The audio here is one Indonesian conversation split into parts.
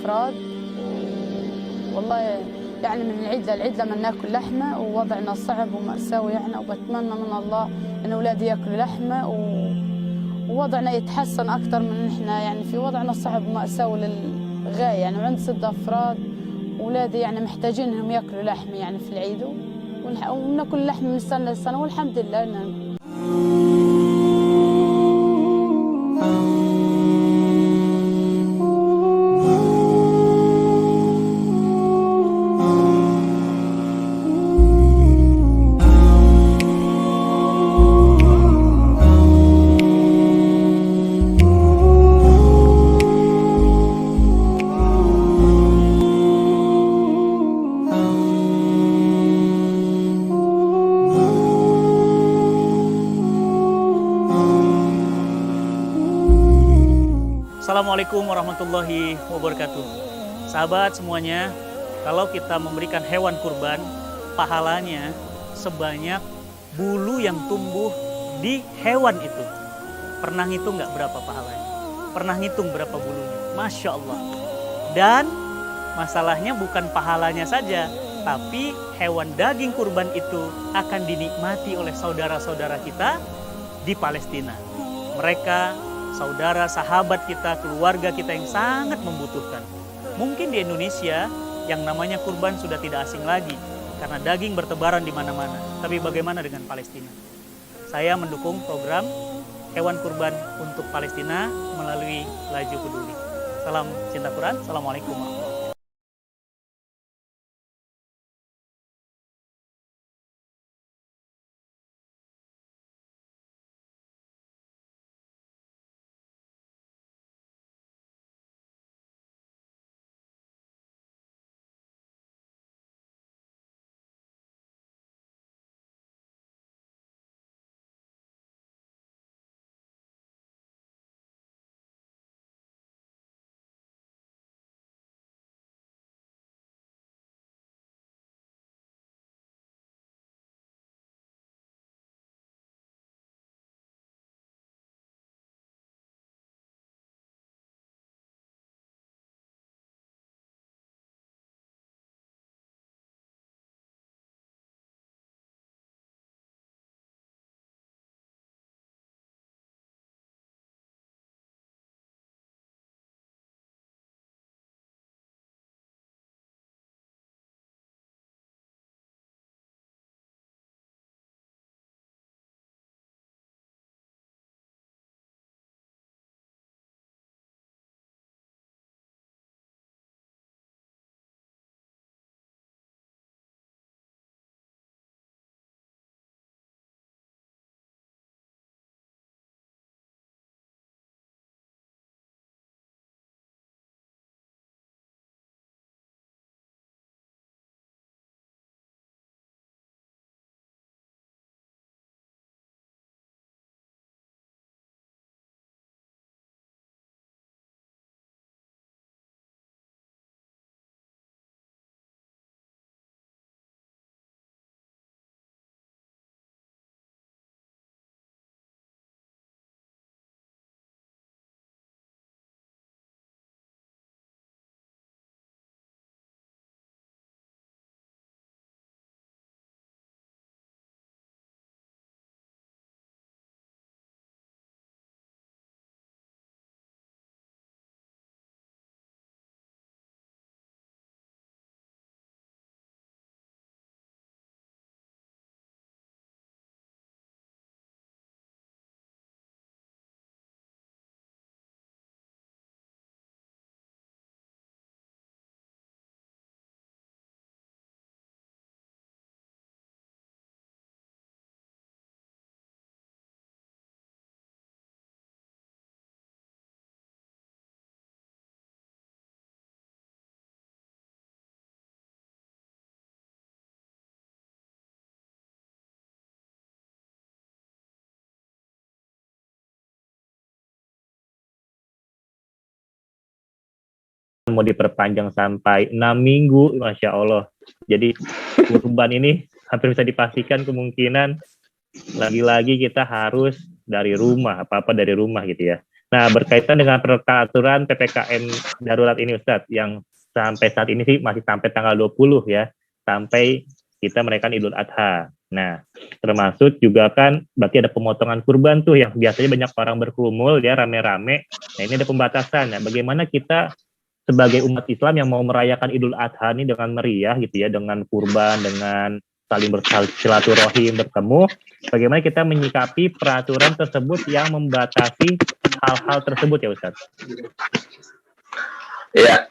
أفراد، والله يعني من العيد للعيد لما ناكل لحمة، ووضعنا صعب ومأساوي يعني، وبتمنى من الله إن أولادي ياكلوا لحمة ووضعنا يتحسن أكثر من إحنا يعني في وضعنا صعب ومأساوي للغاية يعني. وعند 6 أفراد أولادي يعني محتاجين إنهم ياكلوا لحمة يعني في العيد، وناكل لحمة من سنة لسنة والحمد لله. Assalamualaikum warahmatullahi wabarakatuh. Sahabat semuanya, kalau kita memberikan hewan kurban, pahalanya sebanyak bulu yang tumbuh di hewan itu. Pernah ngitung nggak berapa pahalanya? Pernah ngitung berapa bulunya? Masya Allah. Dan masalahnya bukan pahalanya saja, tapi hewan daging kurban itu akan dinikmati oleh saudara-saudara kita di Palestina. Mereka saudara, sahabat kita, keluarga kita yang sangat membutuhkan. Mungkin di Indonesia yang namanya kurban sudah tidak asing lagi karena daging bertebaran di mana-mana. Tapi bagaimana dengan Palestina? Saya mendukung program hewan kurban untuk Palestina melalui Laju Peduli. Salam cinta Quran. Assalamualaikum warahmatullahi wabarakatuh. Mau diperpanjang sampai 6 minggu, Masya Allah. Jadi kurban ini hampir bisa dipastikan kemungkinan lagi-lagi kita harus dari rumah, apa-apa dari rumah gitu ya. Nah, berkaitan dengan peraturan PPKM darurat ini Ustadz, yang sampai saat ini sih masih sampai tanggal 20 ya, sampai kita merayakan Idul Adha. Nah, termasuk juga kan berarti ada pemotongan kurban tuh yang biasanya banyak orang berkerumun ya, rame-rame. Nah, ini ada pembatasan. Nah, bagaimana kita sebagai umat Islam yang mau merayakan Idul Adha ini dengan meriah gitu ya, dengan kurban, dengan saling bersilaturahim, bertemu, bagaimana kita menyikapi peraturan tersebut yang membatasi hal-hal tersebut ya Ustaz? Ya,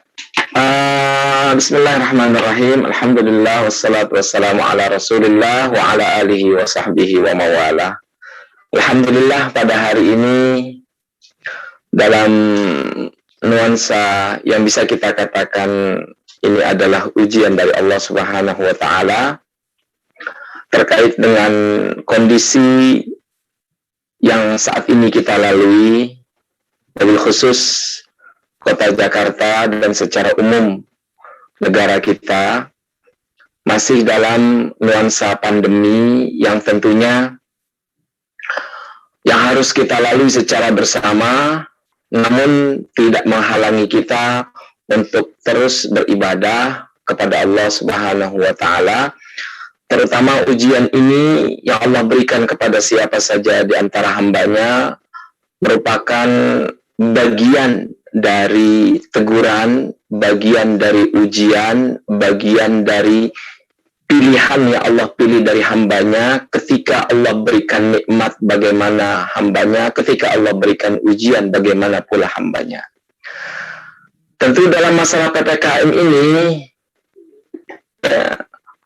Bismillahirrahmanirrahim. Alhamdulillah wassalatu wassalamu ala Rasulillah wa ala alihi wa sahbihi wa mawala. Alhamdulillah pada hari ini dalam nuansa yang bisa kita katakan ini adalah ujian dari Allah Subhanahu wa taala terkait dengan kondisi yang saat ini kita lalui, wabil khusus Kota Jakarta dan secara umum negara kita masih dalam nuansa pandemi yang tentunya yang harus kita lalui secara bersama, namun tidak menghalangi kita untuk terus beribadah kepada Allah Subhanahu wa taala. Terutama ujian ini yang Allah berikan kepada siapa saja di antara hambanya merupakan bagian dari teguran, bagian dari ujian, bagian dari pilihan yang Allah pilih dari hambanya. Ketika Allah berikan nikmat, bagaimana hambanya, ketika Allah berikan ujian, bagaimana pula hambanya. Tentu dalam masalah PPKM ini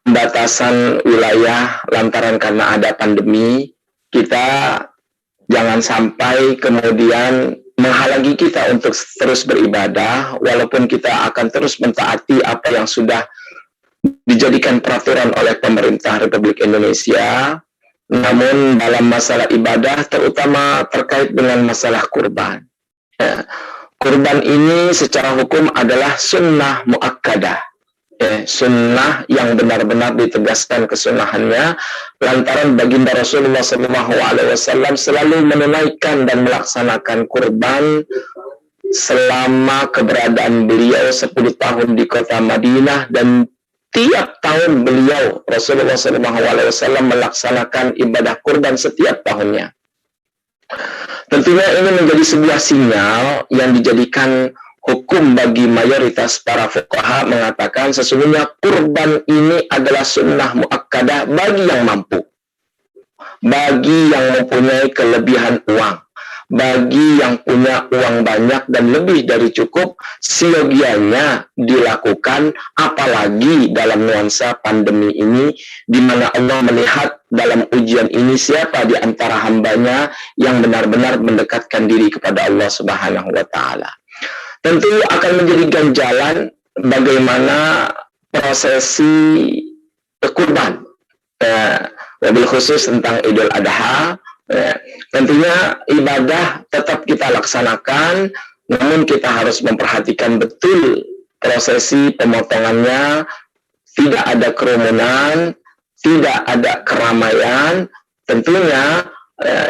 pembatasan wilayah lantaran karena ada pandemi, kita jangan sampai kemudian menghalangi kita untuk terus beribadah, walaupun kita akan terus mentaati apa yang sudah dijadikan peraturan oleh pemerintah Republik Indonesia. Namun dalam masalah ibadah, terutama terkait dengan masalah kurban. Kurban ini secara hukum adalah sunnah muakkadah. Sunnah yang benar-benar ditegaskan kesunahannya lantaran baginda Rasulullah SAW selalu menunaikan dan melaksanakan kurban selama keberadaan beliau 10 tahun di kota Madinah, dan tiap tahun beliau Rasulullah SAW melaksanakan ibadah kurban setiap tahunnya. Tentunya ini menjadi sebuah sinyal yang dijadikan hukum bagi mayoritas para fuqaha mengatakan sesungguhnya kurban ini adalah sunnah muakkadah bagi yang mampu, bagi yang mempunyai kelebihan uang, bagi yang punya uang banyak dan lebih dari cukup, siogianya dilakukan, apalagi dalam nuansa pandemi ini di mana Allah melihat dalam ujian ini siapa di antara hambanya yang benar-benar mendekatkan diri kepada Allah Subhanahu wa taala. Tentu akan menjadi ganjalan bagaimana prosesi kurban, wabil khusus tentang Idul Adha. Tentunya ibadah tetap kita laksanakan, namun kita harus memperhatikan betul prosesi pemotongannya, tidak ada kerumunan, tidak ada keramaian. Tentunya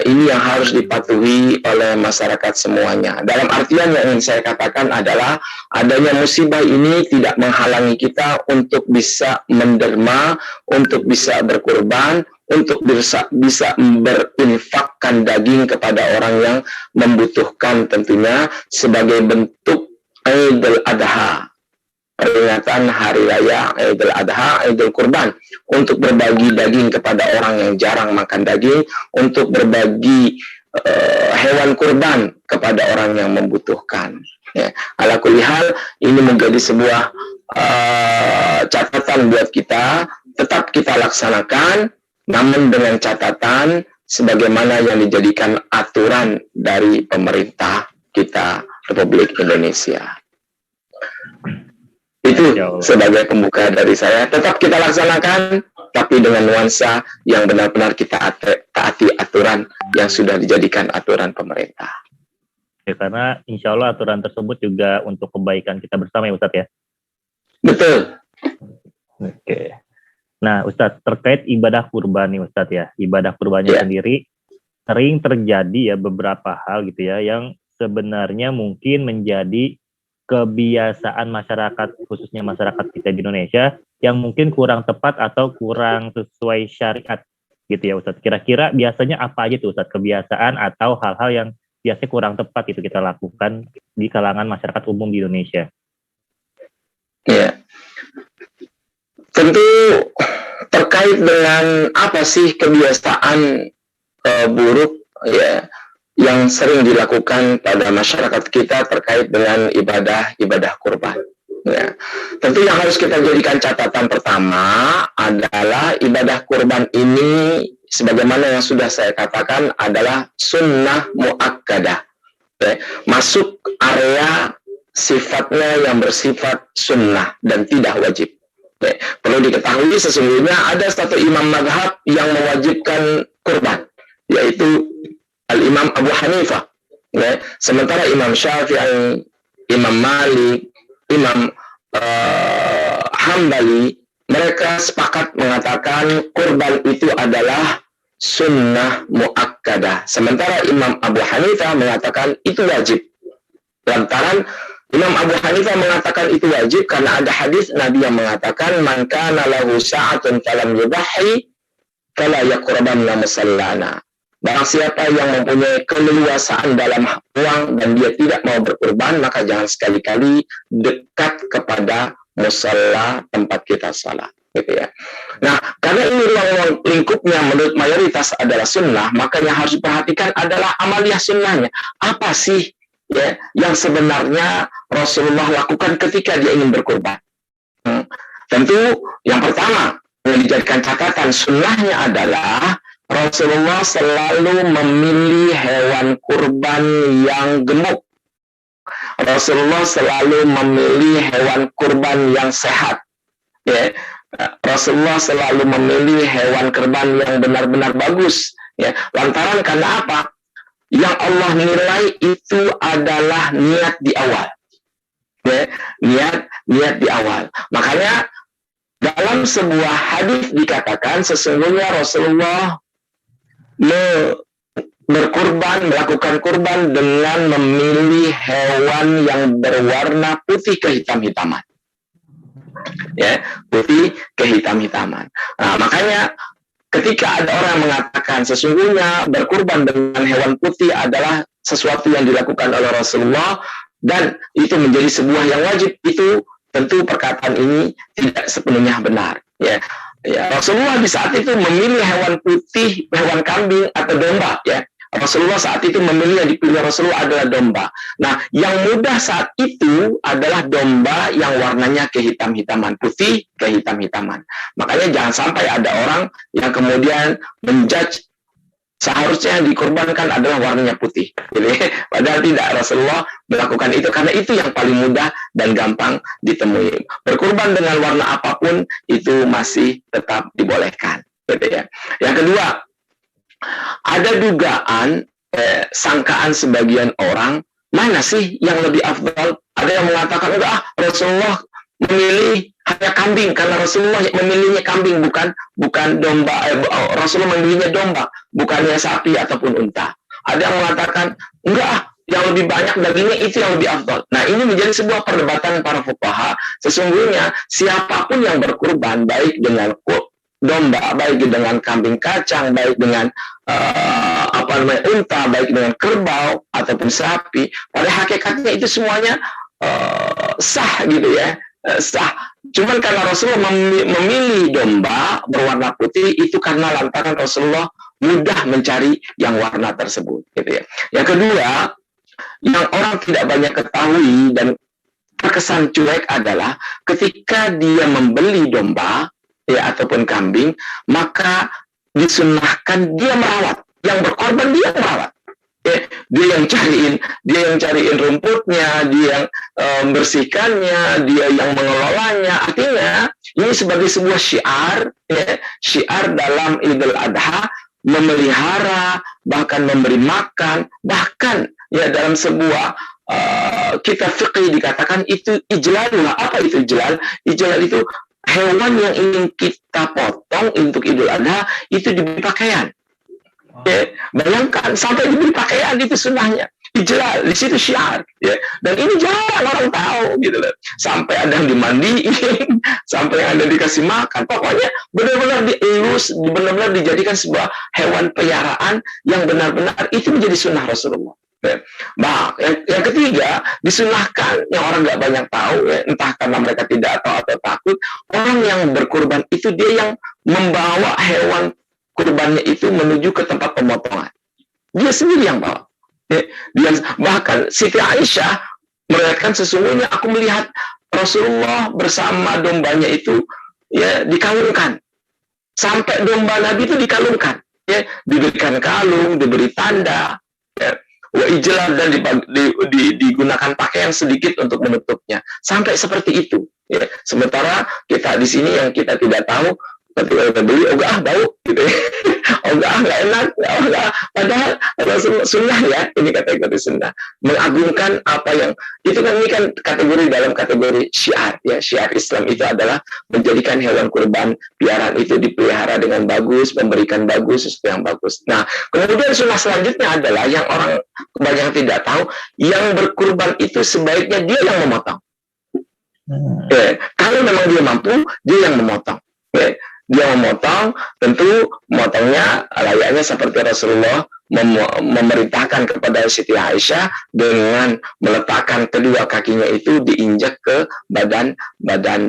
ini yang harus dipatuhi oleh masyarakat semuanya. Dalam artian yang ingin saya katakan adalah adanya musibah ini tidak menghalangi kita untuk bisa menderma, untuk bisa berkurban, untuk bisa berinfakkan daging kepada orang yang membutuhkan, tentunya sebagai bentuk Idul Adha, peringatan hari raya Idul Adha, Idul Kurban, untuk berbagi daging kepada orang yang jarang makan daging, untuk berbagi hewan kurban kepada orang yang membutuhkan. Ya, ala kulli hal, ini menjadi sebuah catatan buat kita, tetap kita laksanakan, namun dengan catatan sebagaimana yang dijadikan aturan dari pemerintah kita Republik Indonesia. Itu sebagai pembuka dari saya. Tetap kita laksanakan, tapi dengan nuansa yang benar-benar kita taati aturan yang sudah dijadikan aturan pemerintah. Ya, karena insya Allah aturan tersebut juga untuk kebaikan kita bersama ya Ustadz ya? Betul. Oke. Nah Ustadz, terkait ibadah kurban nih Ustadz ya, ibadah kurbannya sendiri sering terjadi ya beberapa hal gitu ya, yang sebenarnya mungkin menjadi kebiasaan masyarakat, khususnya masyarakat kita di Indonesia, yang mungkin kurang tepat atau kurang sesuai syariat gitu ya Ustadz. Kira-kira biasanya apa aja tuh Ustadz kebiasaan atau hal-hal yang biasanya kurang tepat itu kita lakukan di kalangan masyarakat umum di Indonesia? Ya, tentu terkait dengan apa sih kebiasaan buruk ya yang sering dilakukan pada masyarakat kita terkait dengan ibadah kurban. Ya. Tentu yang harus kita jadikan catatan pertama adalah ibadah kurban ini sebagaimana yang sudah saya katakan adalah sunnah muakkadah. Ya. Masuk area sifatnya yang bersifat sunnah dan tidak wajib. Ya. Perlu diketahui sesungguhnya ada satu imam madhab yang mewajibkan kurban, yaitu Al-Imam Abu Hanifah. Ya. Sementara Imam Syafi'i, Imam Malik, Imam Hambali, mereka sepakat mengatakan kurban itu adalah sunnah muakkadah. Sementara Imam Abu Hanifah mengatakan itu wajib. Lantaran Imam Abu Hanifah mengatakan itu wajib karena ada hadis Nabi yang mengatakan man kana lahu sa'atun falam yudhi fala yaqrabanna musallana. Barang siapa yang mempunyai keleluasaan dalam uang dan dia tidak mau berkurban, maka jangan sekali-kali dekat kepada musalla tempat kita salat, gitu ya. Nah, karena ini ruang lingkupnya menurut mayoritas adalah sunnah, maka yang harus diperhatikan adalah amaliyah sunnahnya. Apa sih ya yang sebenarnya Rasulullah lakukan ketika dia ingin berkurban? Tentu yang pertama yang dijadikan catatan sunnahnya adalah Rasulullah selalu memilih hewan kurban yang gemuk. Rasulullah selalu memilih hewan kurban yang sehat. Ya. Rasulullah selalu memilih hewan kurban yang benar-benar bagus. Ya. Lantaran karena apa? Yang Allah nilai itu adalah niat di awal. Ya. Niat di awal. Makanya dalam sebuah hadis dikatakan sesungguhnya Rasulullah melakukan kurban dengan memilih hewan yang berwarna putih kehitam-hitaman. Ya, putih kehitam-hitaman. Nah, makanya ketika ada orang mengatakan sesungguhnya berkurban dengan hewan putih adalah sesuatu yang dilakukan oleh Rasulullah dan itu menjadi sebuah yang wajib, itu tentu perkataan ini tidak sepenuhnya benar. Ya. Ya, Rasulullah di saat itu memilih hewan putih, hewan kambing atau domba. Ya, Rasulullah saat itu memilih yang dipilih Rasulullah adalah domba. Nah, yang mudah saat itu adalah domba yang warnanya kehitam-hitaman, putih kehitam-hitaman. Makanya jangan sampai ada orang yang kemudian menjudge seharusnya yang dikorbankan adalah warnanya putih. Jadi, padahal tidak, Rasulullah melakukan itu karena itu yang paling mudah dan gampang ditemui. Berkurban dengan warna apapun itu masih tetap dibolehkan. Gitu ya. Yang kedua, ada dugaan sangkaan sebagian orang mana sih yang lebih afdal? Ada yang mengatakan enggak, Rasulullah memilih hanya kambing karena Rasulullah memilihnya kambing bukan domba. Rasulullah memilihnya domba bukannya sapi ataupun unta. Ada yang mengatakan enggak, yang lebih banyak dagingnya itu yang lebih afdal. Nah, ini menjadi sebuah perdebatan para fuqaha. Sesungguhnya siapapun yang berkurban baik dengan domba, baik dengan kambing kacang, baik dengan unta, baik dengan kerbau ataupun sapi, pada hakikatnya itu semuanya sah gitu ya. Sah. Cuman karena Rasulullah memilih domba berwarna putih itu karena lantaran Rasulullah mudah mencari yang warna tersebut, gitu ya. Yang kedua, yang orang tidak banyak ketahui dan terkesan cuek adalah ketika dia membeli domba ya ataupun kambing, maka disunnahkan dia merawat. Yang berkorban dia merawat. Dia yang cariin rumputnya, dia yang membersihkannya, dia yang mengelolanya. Artinya ini sebagai sebuah syiar, ya, syiar dalam Idul Adha, memelihara, bahkan memberi makan, bahkan ya dalam sebuah kitab fikih dikatakan itu ijlalullah. Apa itu ijlal? Ijlal itu hewan yang ingin kita potong untuk Idul Adha itu diberi pakaian. Ya, bayangkan sampai diberi pakaian itu sunnahnya. ijlal, di situ syiar, ya. Dan ini jarang orang tahu gitu loh. Sampai ada yang dimandiin, sampai ada yang dikasih makan. Pokoknya benar-benar dielus, benar-benar dijadikan sebuah hewan peliharaan yang benar-benar itu menjadi sunnah Rasulullah. Ya. Nah, yang ketiga, disunahkan yang orang nggak banyak tahu, ya, entah karena mereka tidak tahu atau takut, orang yang berkurban itu dia yang membawa hewan kurbannya itu menuju ke tempat pemotongan. Dia sendiri yang bawa. Ya, dia bahkan Siti Aisyah meriwayatkan, sesungguhnya aku melihat Rasulullah bersama dombanya itu ya dikalungkan. Sampai domba Nabi itu dikalungkan, ya, diberikan kalung, diberi tanda, ya, wa ijlal, dan digunakan pakaian sedikit untuk menutupnya. Sampai seperti itu. Ya. Sementara kita di sini yang kita tidak tahu, ketika kita beli, bau, gitu ya. Nggak enak, padahal sunnah, ya, ini kategori sunnah. Mengagungkan apa yang, itu kan, ini kan kategori dalam kategori syiar, ya. Syiar Islam itu adalah menjadikan hewan kurban piaraan itu dipelihara dengan bagus, memberikan bagus, sesuatu yang bagus. Nah, kemudian sunnah selanjutnya adalah yang orang kebanyakan tidak tahu, yang berkurban itu sebaiknya dia yang memotong. Ya, kalau memang dia mampu, dia yang memotong. Ya. Dia memotong, tentu motongnya layaknya seperti Rasulullah memerintahkan kepada Siti Aisyah dengan meletakkan kedua kakinya itu diinjak ke badan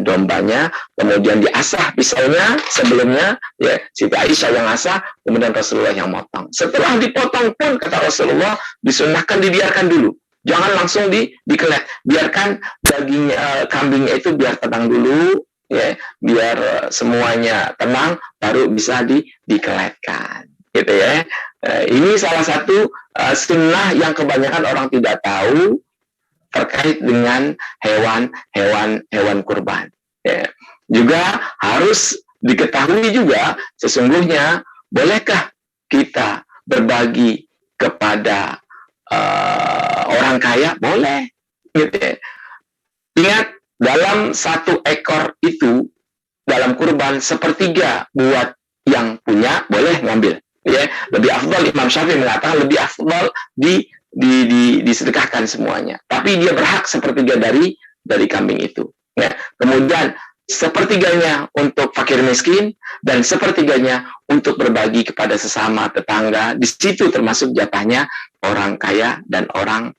dombanya, kemudian diasah pisaunya sebelumnya, ya, Siti Aisyah yang asah, kemudian Rasulullah yang motong. Setelah dipotong pun, kata Rasulullah, disunahkan dibiarkan dulu. Jangan langsung dikelet, biarkan daging kambingnya itu biar tenang dulu, ya, biar semuanya tenang, baru bisa dikeletkan, gitu ya. Ini salah satu sunnah yang kebanyakan orang tidak tahu terkait dengan hewan kurban. Ya. Juga harus diketahui juga, sesungguhnya bolehkah kita berbagi kepada orang kaya? Boleh, gitu ya. Ingat, dalam satu ekor itu, dalam kurban, sepertiga buat yang punya, boleh ngambil. Ya, lebih afdal, Imam Syafi'i mengatakan lebih afdal disedekahkan semuanya. Tapi dia berhak sepertiga dari kambing itu. Ya. Kemudian sepertiganya untuk fakir miskin, dan sepertiganya untuk berbagi kepada sesama tetangga. Di situ termasuk jatahnya orang kaya dan orang,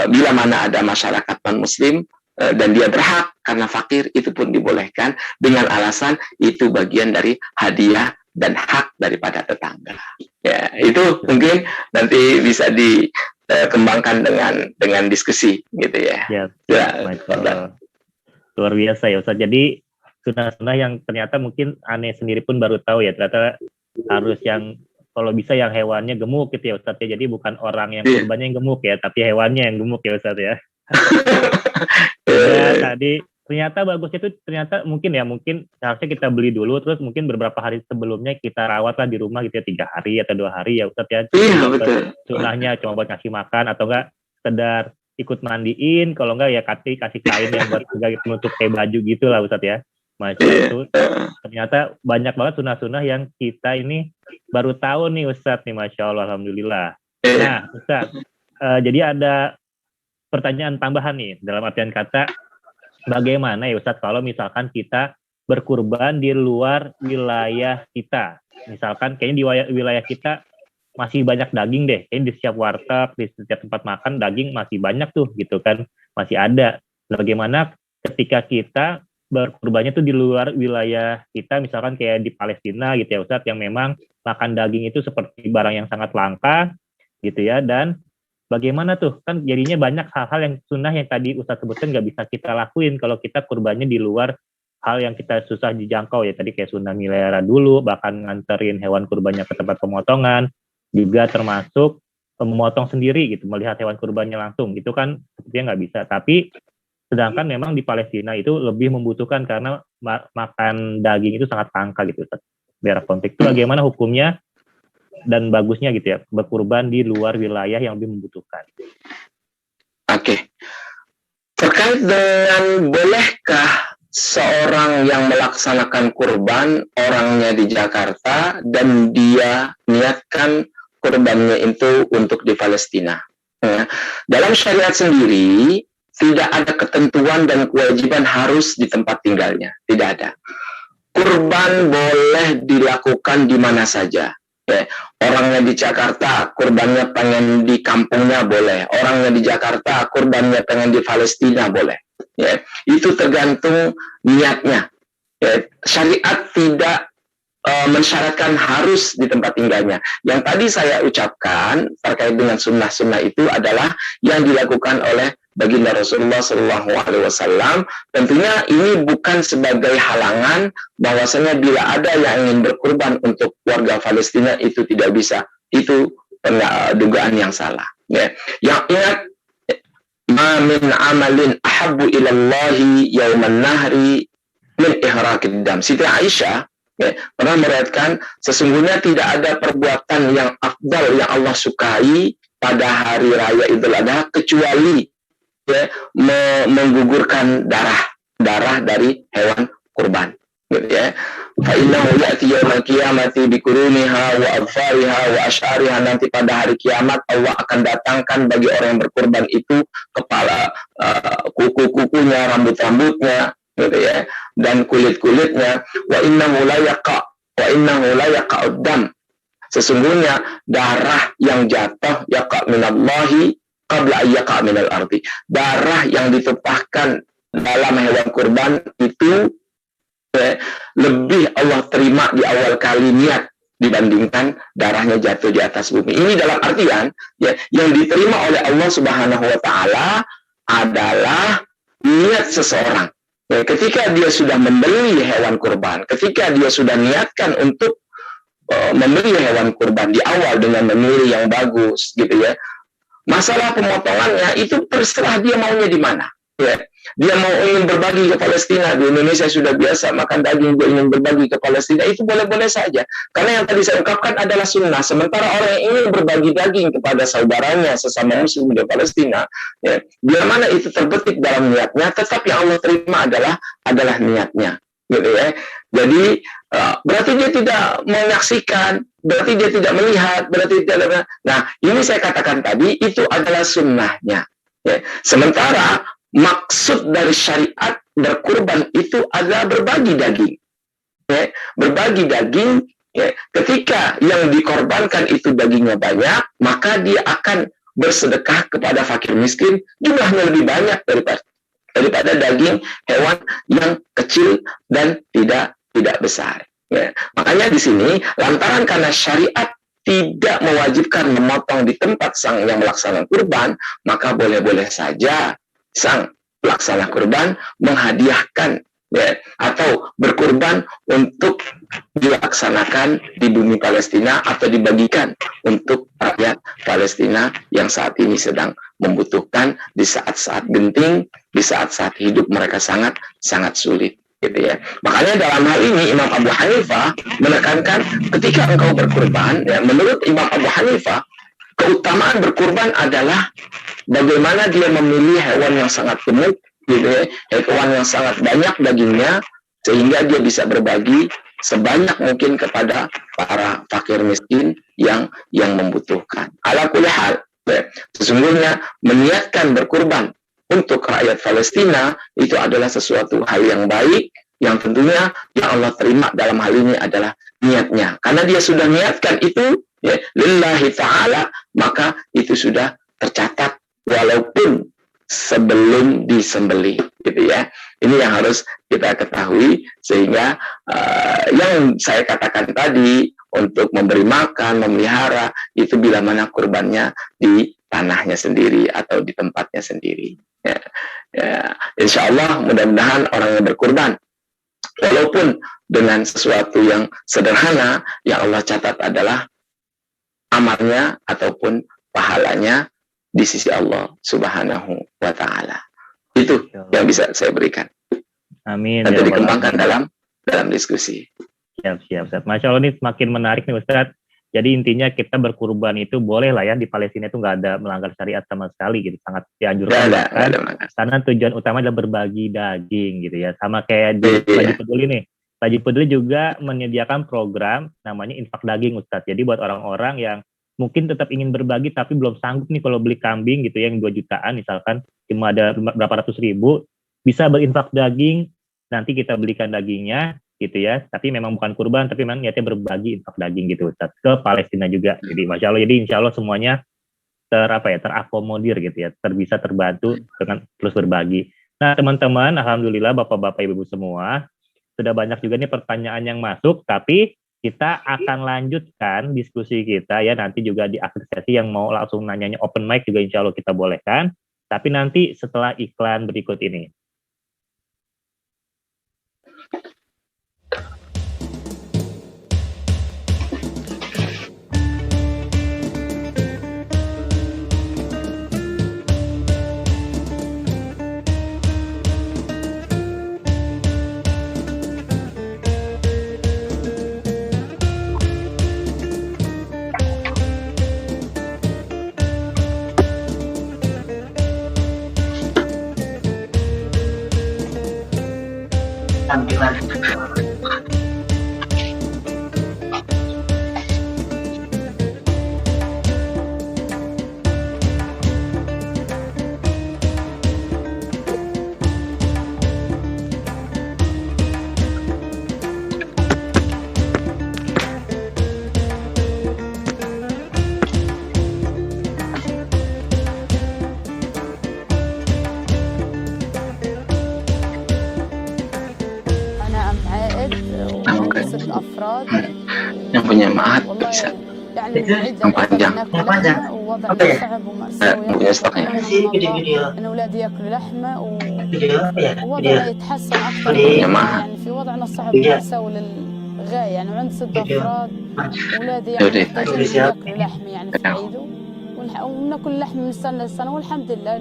bila mana ada masyarakat non-muslim, dan dia berhak karena fakir, itu pun dibolehkan dengan alasan itu bagian dari hadiah dan hak daripada tetangga. Ya, itu mungkin nanti bisa dikembangkan dengan diskusi, gitu ya. Ya, luar biasa ya Ustaz. Jadi sunnah-sunnah yang ternyata mungkin aneh sendiri pun baru tahu ya, ternyata harus yang, kalau bisa yang hewannya gemuk gitu ya Ustaz ya. Jadi bukan orang yang kurbannya yang gemuk ya, tapi hewannya yang gemuk ya Ustaz ya. Ya, tadi ternyata bagusnya itu, ternyata mungkin harusnya kita beli dulu, terus mungkin beberapa hari sebelumnya kita rawatlah di rumah gitu ya, 3 hari atau 2 hari ya Ustaz ya. Iya, betul. Sunnahnya cuma buat ngasih makan, atau enggak sekedar ikut mandiin, kalau enggak ya kasih kain yang buat menutup kayak baju gitu lah Ustaz ya. Macam itu. Ternyata banyak banget sunnah-sunnah yang kita ini baru tahu nih Ustaz nih, Masya Allah, alhamdulillah. Nah Ustaz, jadi ada pertanyaan tambahan nih, dalam artian kata, bagaimana ya Ustadz kalau misalkan kita berkurban di luar wilayah kita, misalkan kayaknya di wilayah kita masih banyak daging deh, kayaknya di setiap warteg, di setiap tempat makan daging masih banyak tuh gitu kan, masih ada. Bagaimana ketika kita berkurbannya tuh di luar wilayah kita, misalkan kayak di Palestina gitu ya Ustadz, yang memang makan daging itu seperti barang yang sangat langka gitu ya, dan bagaimana tuh, kan jadinya banyak hal-hal yang sunnah yang tadi Ustaz sebutkan nggak bisa kita lakuin kalau kita kurbannya di luar hal yang kita susah dijangkau ya, tadi kayak sunnah melihara dulu, bahkan nganterin hewan kurbannya ke tempat pemotongan, juga termasuk memotong sendiri gitu, melihat hewan kurbannya langsung, itu kan sepertinya nggak bisa. Tapi sedangkan memang di Palestina itu lebih membutuhkan karena makan daging itu sangat langka gitu Ustaz. Biar konteks itu bagaimana hukumnya dan bagusnya gitu ya, berkurban di luar wilayah yang lebih membutuhkan. Oke. Terkait dengan bolehkah seorang yang melaksanakan kurban, orangnya di Jakarta, dan dia niatkan kurbannya itu untuk di Palestina. Ya. Dalam syariat sendiri tidak ada ketentuan dan kewajiban harus di tempat tinggalnya, tidak ada. Kurban boleh dilakukan di mana saja. Ya. Orangnya di Jakarta, kurbannya pengen di kampungnya boleh. Orangnya di Jakarta, kurbannya pengen di Palestina boleh. Ya. Itu tergantung niatnya. Ya. Syariat tidak mensyaratkan harus di tempat tinggalnya. Yang tadi saya ucapkan terkait dengan sunnah-sunnah itu adalah yang dilakukan oleh baginda Rasulullah SAW. Tentunya ini bukan sebagai halangan bahwasanya bila ada yang ingin berkurban untuk warga Palestina itu tidak bisa. Itu dugaan yang salah. Ya. Yang ingat, ma min amalin ahabbu ilallahi yauman nahri min ihraqid dam. Siti Aisyah pernah meriwayatkan sesungguhnya tidak ada perbuatan yang afdal yang Allah sukai pada hari raya Idul Adha kecuali menggugurkan darah dari hewan kurban. Gitu ya. Fa innahu ya'ti yaumal qiyamati bi quruniha wa adfariha wa asy'ariha. Nanti pada hari kiamat Allah akan datangkan bagi orang yang berkurban itu kepala, kuku-kukunya, rambut-rambutnya, gitu ya, dan kulit-kulitnya. Wa innahu la yaqa'ud dam. Sesungguhnya darah yang jatuh yaqa' minallahi qabla ayyaqa' minal ardi. Darah yang ditumpahkan dalam hewan kurban itu lebih Allah terima di awal kali niat dibandingkan darahnya jatuh di atas bumi. Ini dalam artian ya, yang diterima oleh Allah Subhanahu wa taala adalah niat seseorang. Ya, ketika dia sudah membeli hewan kurban, ketika dia sudah niatkan untuk membeli hewan kurban di awal dengan memilih yang bagus, gitu ya. Masalah pemotongannya itu terserah dia maunya di mana. Ya. Dia mau ingin berbagi ke Palestina, di Indonesia sudah biasa makan daging, dia ingin berbagi ke Palestina, itu boleh-boleh saja. Karena yang tadi saya ungkapkan adalah sunnah. Sementara orang yang ingin berbagi daging kepada saudaranya sesama muslim di Palestina, ya, bila mana itu terbetik dalam niatnya, tetap yang Allah terima adalah niatnya. Gitu ya. Jadi berarti dia tidak menyaksikan, berarti dia tidak melihat, berarti tidak. Nah, ini saya katakan tadi itu adalah sunnahnya. Ya. Sementara maksud dari syariat berkurban itu adalah berbagi daging. Ya, berbagi daging, ya, ketika yang dikorbankan itu dagingnya banyak, maka dia akan bersedekah kepada fakir miskin, jumlahnya lebih banyak daripada daging hewan yang kecil dan tidak besar. Ya. Makanya di sini, lantaran karena syariat tidak mewajibkan memotong di tempat sang yang melaksanakan kurban, maka boleh-boleh saja sang pelaksana kurban menghadiahkan, ya, atau berkurban untuk dilaksanakan di bumi Palestina atau dibagikan untuk rakyat Palestina yang saat ini sedang membutuhkan di saat-saat genting, di saat-saat hidup mereka sangat sulit, gitu ya. Makanya dalam hal ini Imam Abu Hanifah menekankan ketika engkau berkurban, ya, menurut Imam Abu Hanifah keutamaan berkurban adalah bagaimana dia memilih hewan yang sangat gemuk, gitu ya, hewan yang sangat banyak dagingnya, sehingga dia bisa berbagi sebanyak mungkin kepada para fakir miskin yang membutuhkan. Ala kulli hal, ya, sesungguhnya meniatkan berkurban untuk rakyat Palestina itu adalah sesuatu hal yang baik, yang tentunya yang Allah terima dalam hal ini adalah niatnya. Karena dia sudah niatkan itu, ya, lillahi ta'ala, maka itu sudah tercatat walaupun sebelum disembelih, gitu ya. Ini yang harus kita ketahui, sehingga yang saya katakan tadi untuk memberi makan, memelihara, itu bila mana kurbannya di tanahnya sendiri atau di tempatnya sendiri. Ya, ya. Insya Allah mudah-mudahan orang yang berkurban, walaupun dengan sesuatu yang sederhana, yang Allah catat adalah amalnya ataupun pahalanya di sisi Allah Subhanahu wa ta'ala. Itu yang bisa saya berikan. Amin. Nanti dikembangkan dalam diskusi. Siap. Masya Allah, ini semakin menarik nih Ustadz. Jadi intinya kita berkurban itu boleh lah ya, di Palestina itu nggak ada melanggar syariat sama sekali gitu, sangat dianjurkan. Karena tujuan utama adalah berbagi daging gitu ya. Sama kayak di Baju Peduli nih. Baju Peduli juga menyediakan program namanya infak daging Ustadz. Jadi buat orang-orang yang mungkin tetap ingin berbagi tapi belum sanggup nih kalau beli kambing gitu ya, yang 2 jutaan misalkan cuma ada berapa ratus ribu, bisa berinfak daging, nanti kita belikan dagingnya gitu ya, tapi memang bukan kurban, tapi memang niatnya berbagi infak daging gitu Ustaz, ke Palestina juga. Jadi Masya Allah, jadi insya Allah semuanya terakomodir gitu ya, bisa terbantu dengan terus berbagi. Nah teman-teman, alhamdulillah bapak-bapak ibu-ibu semua, sudah banyak juga nih pertanyaan yang masuk, tapi kita akan lanjutkan diskusi kita ya, nanti juga di akhir sesi yang mau langsung nanyanya open mic juga insya Allah kita bolehkan, tapi nanti setelah iklan berikut ini. أنا أم عائد وعندي 6 أفراد. Yang punya maaf والله bisa. يعني من العدة Yang panjang. ناكل لحمة ووضعنا صعب ومأساوي يعني Punya stoknya. أن أولادي يأكلوا لحمة ووضعنا يتحسن أكثر Punya maaf. يعني في وضعنا صعب ومأساوي للغاية يعني وعندي 6 أفراد أولادي يعني Yaudah. محتاجين يأكلوا لحمة يعني في العيد وناكل لحم من سنة لسنة والحمد لله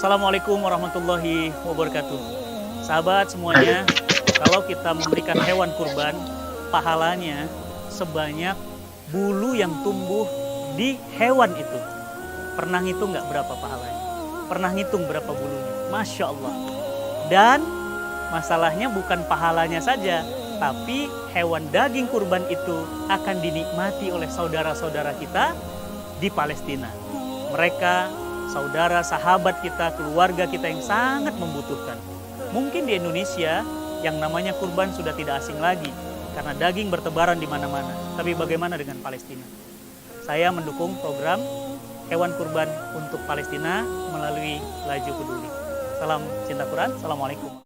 Assalamualaikum warahmatullahi wabarakatuh. Sahabat semuanya, kalau kita memberikan hewan kurban, pahalanya sebanyak bulu yang tumbuh di hewan itu. Pernah ngitung nggak berapa pahalanya? Pernah ngitung berapa bulunya? Masya Allah. Dan masalahnya bukan pahalanya saja, tapi hewan daging kurban itu akan dinikmati oleh saudara-saudara kita di Palestina. Mereka saudara, sahabat kita, keluarga kita yang sangat membutuhkan. Mungkin di Indonesia yang namanya kurban sudah tidak asing lagi karena daging bertebaran di mana-mana. Tapi bagaimana dengan Palestina? Saya mendukung program hewan kurban untuk Palestina melalui Laju Peduli. Salam cinta Quran. Assalamualaikum.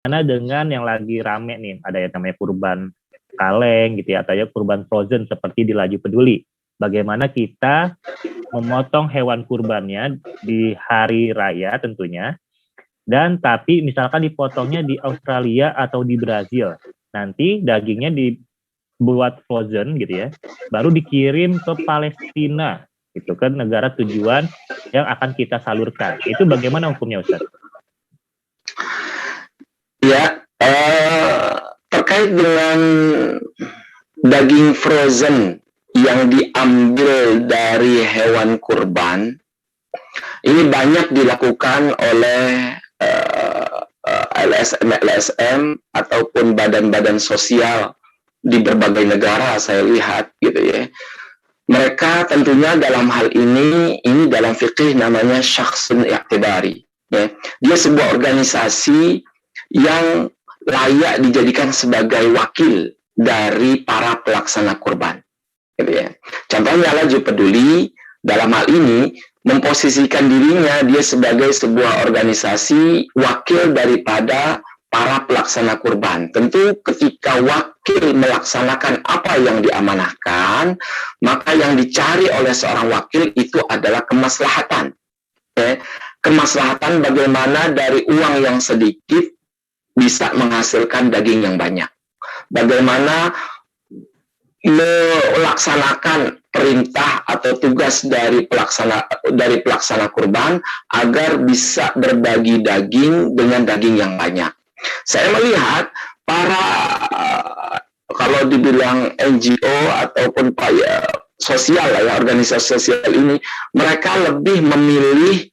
Karena dengan yang lagi rame nih, ada yang namanya kurban kaleng gitu ya, atau ya kurban frozen seperti di Laju Peduli. Bagaimana kita memotong hewan kurbannya di hari raya tentunya, dan tapi misalkan dipotongnya di Australia atau di Brazil, nanti dagingnya dibuat frozen gitu ya, baru dikirim ke Palestina, itu kan negara tujuan yang akan kita salurkan. Itu bagaimana hukumnya Ustaz? Ya, terkait dengan daging frozen yang diambil dari hewan kurban, ini banyak dilakukan oleh LSM ataupun badan-badan sosial di berbagai negara, saya lihat gitu ya. Mereka tentunya dalam hal ini dalam fikih namanya syakhsun i'tibari. Ya. Dia sebuah organisasi yang layak dijadikan sebagai wakil dari para pelaksana kurban. Gitu ya. Contohnya Laju Peduli dalam hal ini memposisikan dirinya dia sebagai sebuah organisasi wakil daripada para pelaksana kurban. Tentu ketika wakil melaksanakan apa yang diamanahkan, maka yang dicari oleh seorang wakil itu adalah kemaslahatan. Kemaslahatan bagaimana dari uang yang sedikit bisa menghasilkan daging yang banyak. Bagaimana melaksanakan perintah atau tugas dari pelaksana kurban agar bisa berbagi daging dengan daging yang banyak. Saya melihat para kalau dibilang NGO ataupun sosial ya, organisasi sosial ini, mereka lebih memilih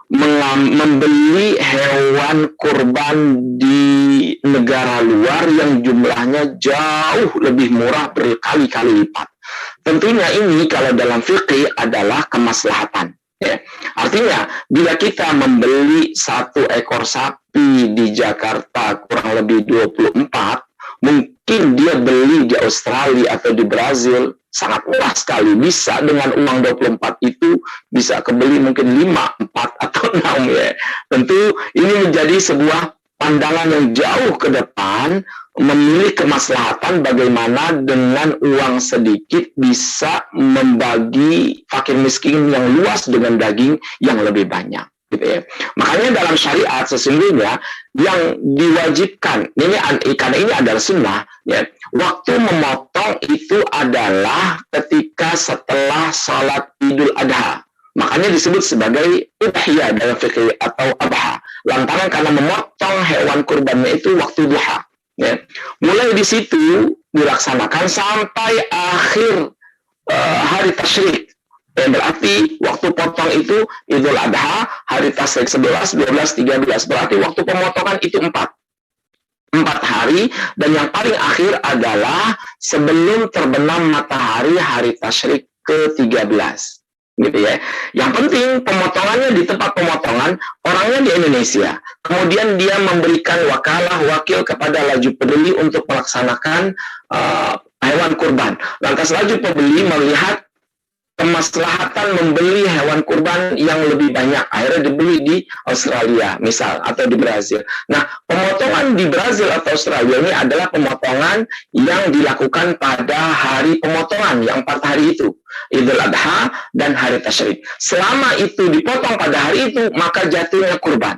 membeli hewan kurban di negara luar yang jumlahnya jauh lebih murah berkali-kali lipat. Tentunya ini kalau dalam fikih adalah kemaslahatan. Ya. Artinya, bila kita membeli 1 ekor sapi di Jakarta kurang lebih 24, mungkin dia beli di Australia atau di Brazil sangat murah sekali. Bisa dengan uang 24 itu bisa kebeli mungkin 5, 4, atau 6 ya. Tentu ini menjadi sebuah pandangan yang jauh ke depan, memilih kemaslahatan bagaimana dengan uang sedikit bisa membagi fakir miskin yang luas dengan daging yang lebih banyak. Gitu ya. Makanya dalam syariat sesungguhnya yang diwajibkan, karena ini adalah sunnah, ya, waktu memotong itu adalah ketika setelah sholat Idul Adha. Makanya disebut sebagai udhiyah dalam fikih atau adha. Lantaran karena memotong hewan kurbannya itu waktu duha. Ya. Mulai di situ dilaksanakan sampai akhir hari tasyrik. Berarti waktu potong itu Idul Adha, hari tasyrik 11, 12, 13. Berarti waktu pemotongan itu 4 hari, dan yang paling akhir adalah sebelum terbenam matahari hari tasyrik ke-13. Gitu ya. Yang penting pemotongannya di tempat pemotongan, orangnya di Indonesia. Kemudian dia memberikan wakil kepada Laju Peduli untuk melaksanakan hewan kurban. Lantas Laju Peduli melihat kemaslahatan membeli hewan kurban yang lebih banyak, akhirnya dibeli di Australia misal atau di Brazil. Nah, pemotongan di Brazil atau Australia ini adalah pemotongan yang dilakukan pada hari pemotongan yang 4 hari itu, Idul Adha dan hari tasyrik. Selama itu dipotong pada hari itu, maka jatuhnya kurban.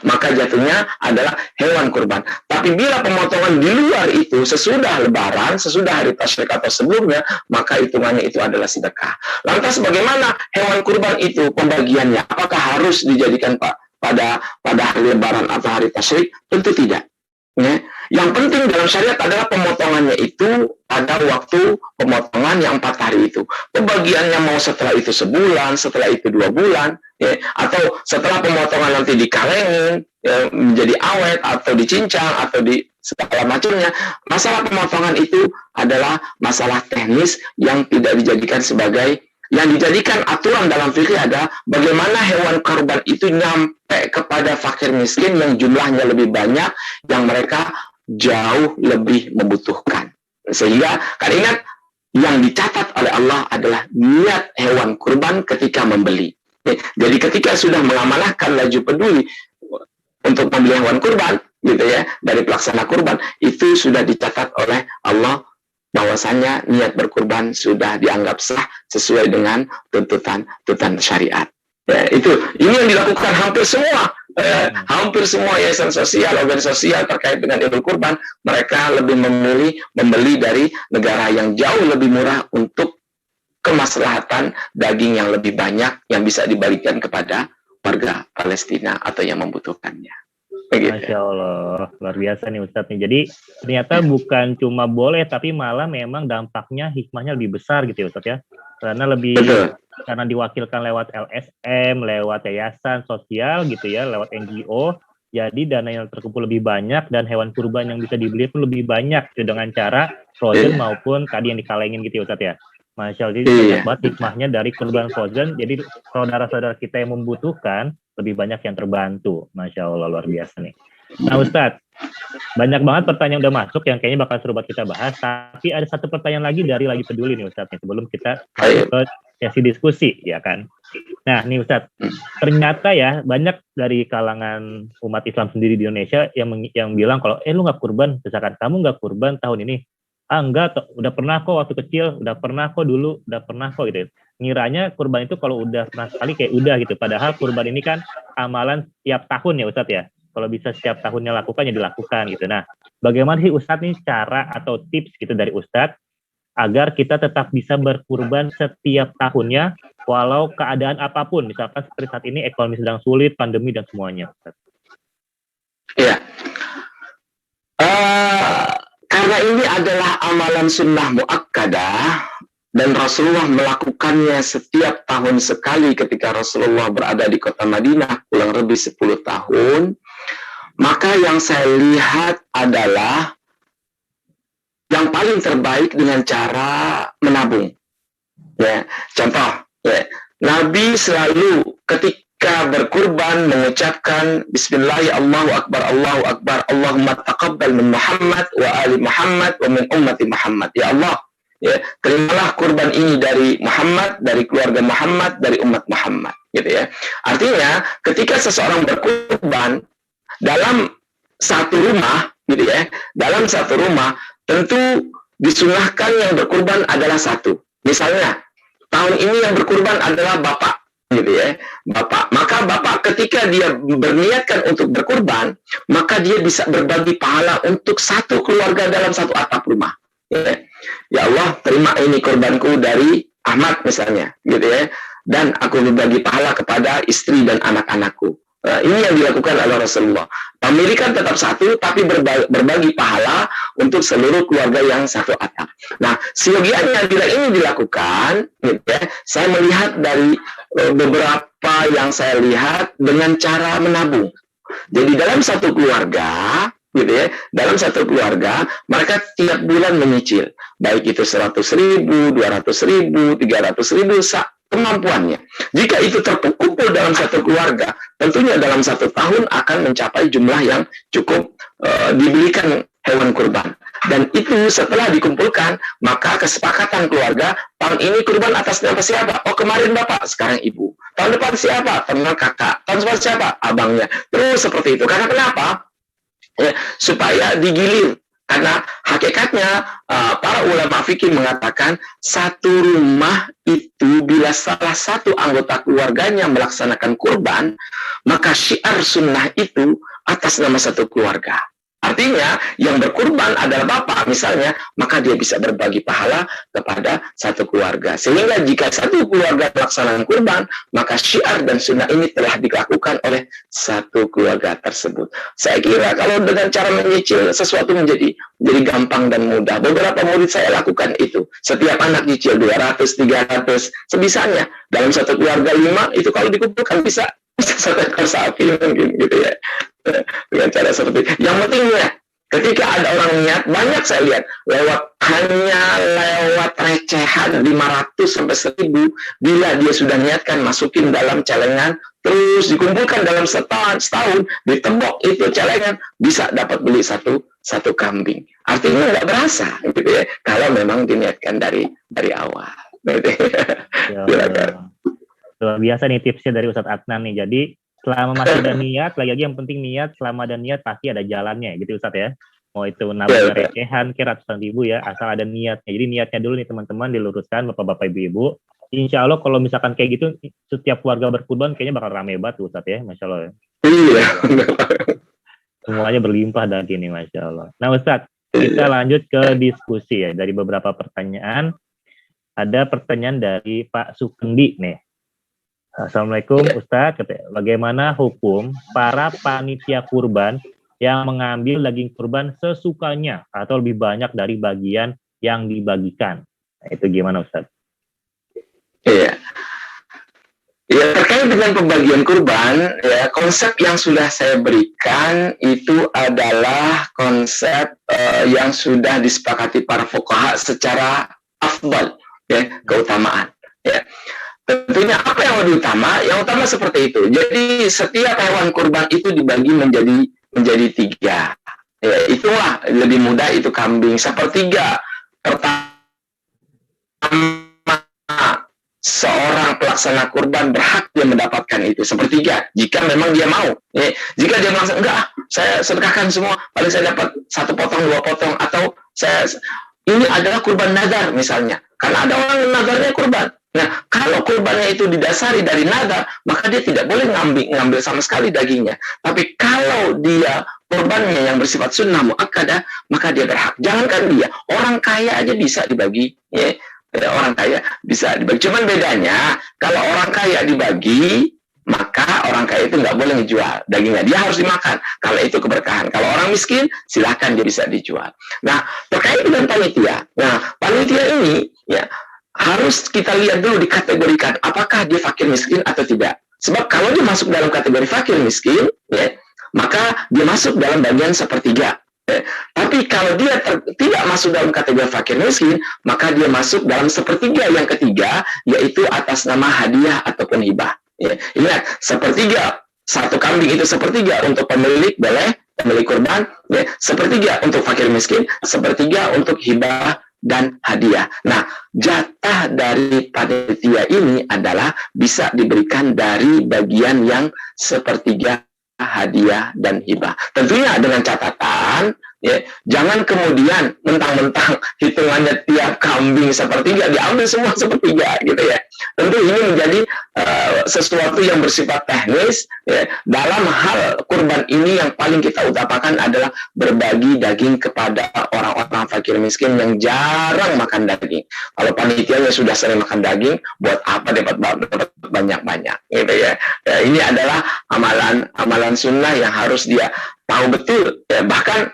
Maka jatuhnya adalah hewan kurban. Tapi bila pemotongan di luar itu sesudah lebaran, sesudah hari tasyrik atau sebelumnya, maka hitungannya itu adalah sedekah. Lantas bagaimana hewan kurban itu pembagiannya? Apakah harus dijadikan pada hari lebaran atau hari tasyrik? Tentu tidak. Ya. Yang penting dalam syariat adalah pemotongannya itu pada waktu pemotongan yang 4 hari itu. Pembagiannya mau setelah itu sebulan, setelah itu 2 bulan, ya, atau setelah pemotongan nanti dikalengin, ya, menjadi awet, atau dicincang, atau di segala macamnya. Masalah pemotongan itu adalah masalah teknis yang tidak dijadikan sebagai, yang dijadikan aturan dalam fikih ada bagaimana hewan kurban itu nyampe kepada fakir miskin yang jumlahnya lebih banyak, yang mereka jauh lebih membutuhkan. Sehingga, kan ingat, yang dicatat oleh Allah adalah niat hewan kurban ketika membeli. Jadi ketika sudah mengamanahkan Laju Peduli untuk membeli hewan kurban, gitu ya, dari pelaksana kurban, itu sudah dicatat oleh Allah bahwasanya niat berkurban sudah dianggap sah sesuai dengan tuntutan syariat. Ya, ini yang dilakukan hampir semua yayasan sosial, organisasi sosial terkait dengan Idul Kurban. Mereka lebih memilih membeli dari negara yang jauh lebih murah untuk kemaslahatan daging yang lebih banyak yang bisa dibagikan kepada warga Palestina atau yang membutuhkannya. Begitu. Masya Allah, luar biasa nih Ustadz nih. Jadi ternyata bukan cuma boleh, tapi malah memang dampaknya, hikmahnya lebih besar gitu ya Ustadz ya. Karena diwakilkan lewat LSM, lewat yayasan sosial gitu ya, lewat NGO. Jadi dana yang terkumpul lebih banyak dan hewan kurban yang bisa dibeli pun lebih banyak gitu, dengan cara frozen maupun tadi yang dikalengin gitu ya Ustadz ya. Masya Allah, jadi banyak banget hikmahnya dari kurban frozen. Jadi saudara-saudara kita yang membutuhkan lebih banyak yang terbantu. Masya Allah, luar biasa nih. Nah Ustadz, banyak banget pertanyaan udah masuk yang kayaknya bakal seru buat kita bahas, tapi ada satu pertanyaan lagi dari Lagi Peduli nih Ustadz, sebelum kita masuk ke sesi diskusi, ya kan? Nah nih Ustadz, ternyata ya banyak dari kalangan umat Islam sendiri di Indonesia yang bilang kalau lu nggak kurban, misalkan kamu nggak kurban tahun ini, enggak, udah pernah kok waktu kecil, udah pernah kok dulu, udah pernah kok gitu. Ngiranya kurban itu kalau udah pernah sekali kayak udah gitu, padahal kurban ini kan amalan tiap tahun ya Ustadz ya. Kalau bisa setiap tahunnya lakukan ya dilakukan gitu. Nah, bagaimana sih Ustadz nih cara atau tips gitu dari Ustadz agar kita tetap bisa berkurban setiap tahunnya walau keadaan apapun, misalkan seperti saat ini ekonomi sedang sulit, pandemi dan semuanya. Iya. Karena ini adalah amalan sunnah muakkadah dan Rasulullah melakukannya setiap tahun sekali ketika Rasulullah berada di kota Madinah kurang lebih 10 tahun. Maka yang saya lihat adalah yang paling terbaik dengan cara menabung. Ya, contoh, ya, Nabi selalu ketika berkurban mengucapkan Bismillah, Allahu Akbar, Allahumma taqabbal min Muhammad wa ali Muhammad wa min ummati Muhammad. Ya Allah, ya, terimalah kurban ini dari Muhammad, dari keluarga Muhammad, dari umat Muhammad, gitu ya. Artinya, ketika seseorang berkurban dalam satu rumah, gitu ya, dalam satu rumah tentu disunahkan yang berkurban adalah satu. Misalnya, tahun ini yang berkurban adalah bapak, gitu ya, bapak. Maka bapak ketika dia berniatkan untuk berkurban, maka dia bisa berbagi pahala untuk satu keluarga dalam satu atap rumah. Ya Allah, terima ini kurbanku dari Ahmad misalnya, gitu ya, dan aku berbagi pahala kepada istri dan anak-anakku. Ini yang dilakukan oleh Rasulullah. Pemilikan tetap satu, tapi berbagi pahala untuk seluruh keluarga yang satu atap. Nah, siogianya bila ini dilakukan, gitu ya, saya melihat dari beberapa yang saya lihat dengan cara menabung. Jadi dalam satu keluarga, gitu ya, dalam satu keluarga mereka tiap bulan menyicil, baik itu 100.000, 200.000, 300.000 kemampuannya. Jika itu terkumpul dalam satu keluarga, tentunya dalam satu tahun akan mencapai jumlah yang cukup dibelikan hewan kurban. Dan itu setelah dikumpulkan, maka kesepakatan keluarga, tahun ini kurban atas nama siapa? Oh, kemarin bapak, sekarang ibu. Tahun depan siapa? Tahun kakak. Tahun depan siapa? Abangnya. Terus seperti itu. Karena kenapa? Ya, supaya digilir. Karena hakikatnya para ulama fikih mengatakan satu rumah itu bila salah satu anggota keluarganya melaksanakan kurban, maka syiar sunnah itu atas nama satu keluarga. Artinya yang berkurban adalah bapak misalnya, maka dia bisa berbagi pahala kepada satu keluarga. Sehingga jika satu keluarga melaksanakan kurban, maka syiar dan sunnah ini telah dilakukan oleh satu keluarga tersebut. Saya kira kalau dengan cara menyicil sesuatu menjadi gampang dan mudah. Beberapa murid saya lakukan itu. Setiap anak cicil 200, 300, sebisanya. Dalam satu keluarga 5, itu kalau dikumpulkan bisa satu ekor sapi mungkin gitu ya. Dengan cara seperti itu. Yang pentingnya ketika ada orang niat, banyak saya lihat hanya lewat recehan 500 sampai 1.000, bila dia sudah niatkan masukin dalam celengan, terus dikumpulkan dalam setahun ditembok itu celengan, bisa dapat beli satu kambing. Artinya nggak berasa gitu ya, kalau memang diniatkan dari awal gitu ya. Luar biasa nih tipsnya dari Ustadz Adnan nih. Jadi selama masih ada niat, lagi-lagi yang penting niat, selama ada niat pasti ada jalannya gitu Ustadz ya. Mau itu nabung recehan, ratusan ribu ya, asal ada niatnya. Jadi niatnya dulu nih teman-teman diluruskan, bapak-bapak ibu-ibu. Insya Allah kalau misalkan kayak gitu, setiap keluarga berkurban kayaknya bakal rame banget Ustadz ya, Masya Allah ya. Iya. Semuanya berlimpah dan gini, Masya Allah. Nah Ustadz, kita lanjut ke diskusi ya. Dari beberapa pertanyaan, ada pertanyaan dari Pak Sukendi nih. Assalamualaikum Ustadz, bagaimana hukum para panitia kurban yang mengambil daging kurban sesukanya atau lebih banyak dari bagian yang dibagikan? Nah, itu gimana Ustadz? Iya. Ya, terkait dengan pembagian kurban, ya konsep yang sudah saya berikan itu adalah konsep yang sudah disepakati para fuqaha secara afdal, ya, keutamaan, ya. Tentunya apa yang lebih utama? Yang utama seperti itu. Jadi setiap hewan kurban itu dibagi menjadi menjadi 3. Ya, itulah lebih mudah, itu kambing. Sepertiga pertama seorang pelaksana kurban berhak dia mendapatkan itu sepertiga jika memang dia mau. Ya, jika dia merasa enggak, saya sedekahkan semua, paling saya dapat 1 potong 2 potong, atau saya ini adalah kurban nadar misalnya, karena ada orang yang nadarnya kurban. Nah, kalau kurbannya itu didasari dari nadar, maka dia tidak boleh ngambil sama sekali dagingnya. Tapi kalau dia kurbannya yang bersifat sunnah muakkadah, maka dia berhak. Jangankan dia, orang kaya aja bisa dibagi. Ya, orang kaya bisa dibagi. Cuman bedanya, kalau orang kaya dibagi, maka orang kaya itu nggak boleh ngejual dagingnya. Dia harus dimakan. Kalau itu keberkahan. Kalau orang miskin, silahkan dia bisa dijual. Nah, terkait dengan panitia. Nah, panitia ini, ya, harus kita lihat dulu, dikategorikan apakah dia fakir miskin atau tidak. Sebab kalau dia masuk dalam kategori fakir miskin, ya, maka dia masuk dalam bagian sepertiga. Ya. Tapi kalau dia tidak masuk dalam kategori fakir miskin, maka dia masuk dalam sepertiga yang ketiga, yaitu atas nama hadiah ataupun hibah. Ya. Ingat, sepertiga, 1 kambing itu sepertiga untuk pemilik, boleh, pemilik kurban, ya. Sepertiga untuk fakir miskin, sepertiga untuk hibah dan hadiah. Nah, jatah dari panitia ini adalah bisa diberikan dari bagian yang sepertiga hadiah dan hibah. Tentunya dengan catatan, ya, jangan kemudian mentang-mentang hitungannya tiap kambing sepertiga diambil semua sepertiga, gitu ya. Tentu ini menjadi sesuatu yang bersifat teknis, ya. Dalam hal kurban ini yang paling kita utamakan adalah berbagi daging kepada orang-orang fakir miskin yang jarang makan daging. Kalau panitianya sudah sering makan daging, buat apa dapat banyak-banyak, gitu ya. Ya, ini adalah amalan sunnah yang harus dia tahu betul. Ya, bahkan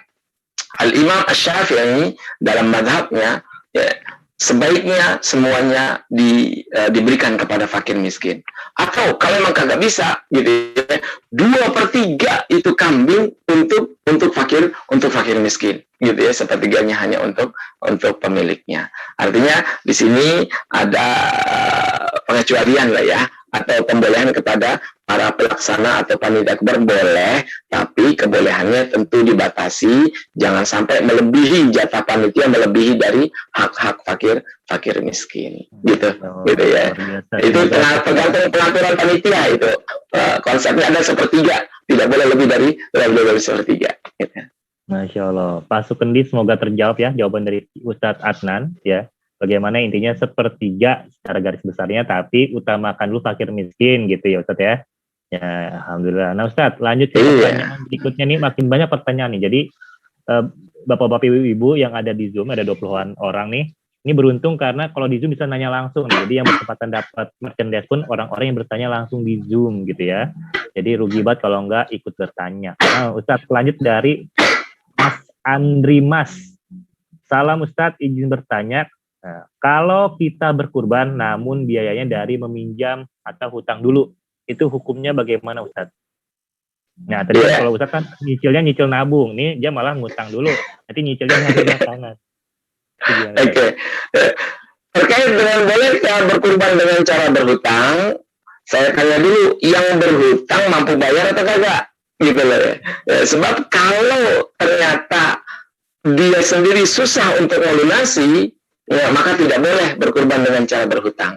Al-Imam Asy-Syafi'i dalam madhabnya, ya, sebaiknya semuanya diberikan kepada fakir miskin. Atau kalau memang kagak bisa, gitu ya, 2/3 itu kambing untuk fakir miskin, gitu ya, sepertiganya hanya untuk pemiliknya. Artinya di sini ada pengecualian lah ya, atau pembolehan kepada para pelaksana atau panitia akbar boleh, tapi kebolehannya tentu dibatasi, jangan sampai melebihi jatah panitia, melebihi dari hak-hak fakir miskin, gitu, gitu ya. Itu tergantung pengaturan panitia itu. Konsepnya ada sepertiga, tidak boleh lebih dari sepertiga. Gitu. Masya Allah, Pak Sukendi, semoga terjawab ya jawaban dari Ustadz Adnan ya. Bagaimana intinya sepertiga secara garis besarnya, tapi utamakan dulu fakir miskin gitu ya Ustadz ya. Ya, alhamdulillah. Nah Ustadz, lanjut ke pertanyaan berikutnya nih, makin banyak pertanyaan nih. Jadi bapak-bapak ibu-ibu yang ada di Zoom, ada 20-an orang nih, ini beruntung karena kalau di Zoom bisa nanya langsung nih. Jadi yang berkesempatan dapat merchandise pun orang-orang yang bertanya langsung di Zoom gitu ya. Jadi rugi banget kalau enggak ikut bertanya. Nah Ustadz, lanjut dari Mas Andri Mas. Salam Ustadz, izin bertanya. Nah, kalau kita berkurban namun biayanya dari meminjam atau hutang dulu, itu hukumnya bagaimana Ustadz? Nah tadi kalau Ustadz kan nyicilnya nyicil nabung, nih dia malah ngutang dulu, nanti nyicilnya nanti belakangan. Oke. Terkait dengan boleh kita berkurban dengan cara berhutang, saya tanya dulu, yang berhutang mampu bayar atau kagak? Gitu loh ya. Sebab kalau ternyata dia sendiri susah untuk melunasi, ya, maka tidak boleh berkurban dengan cara berhutang.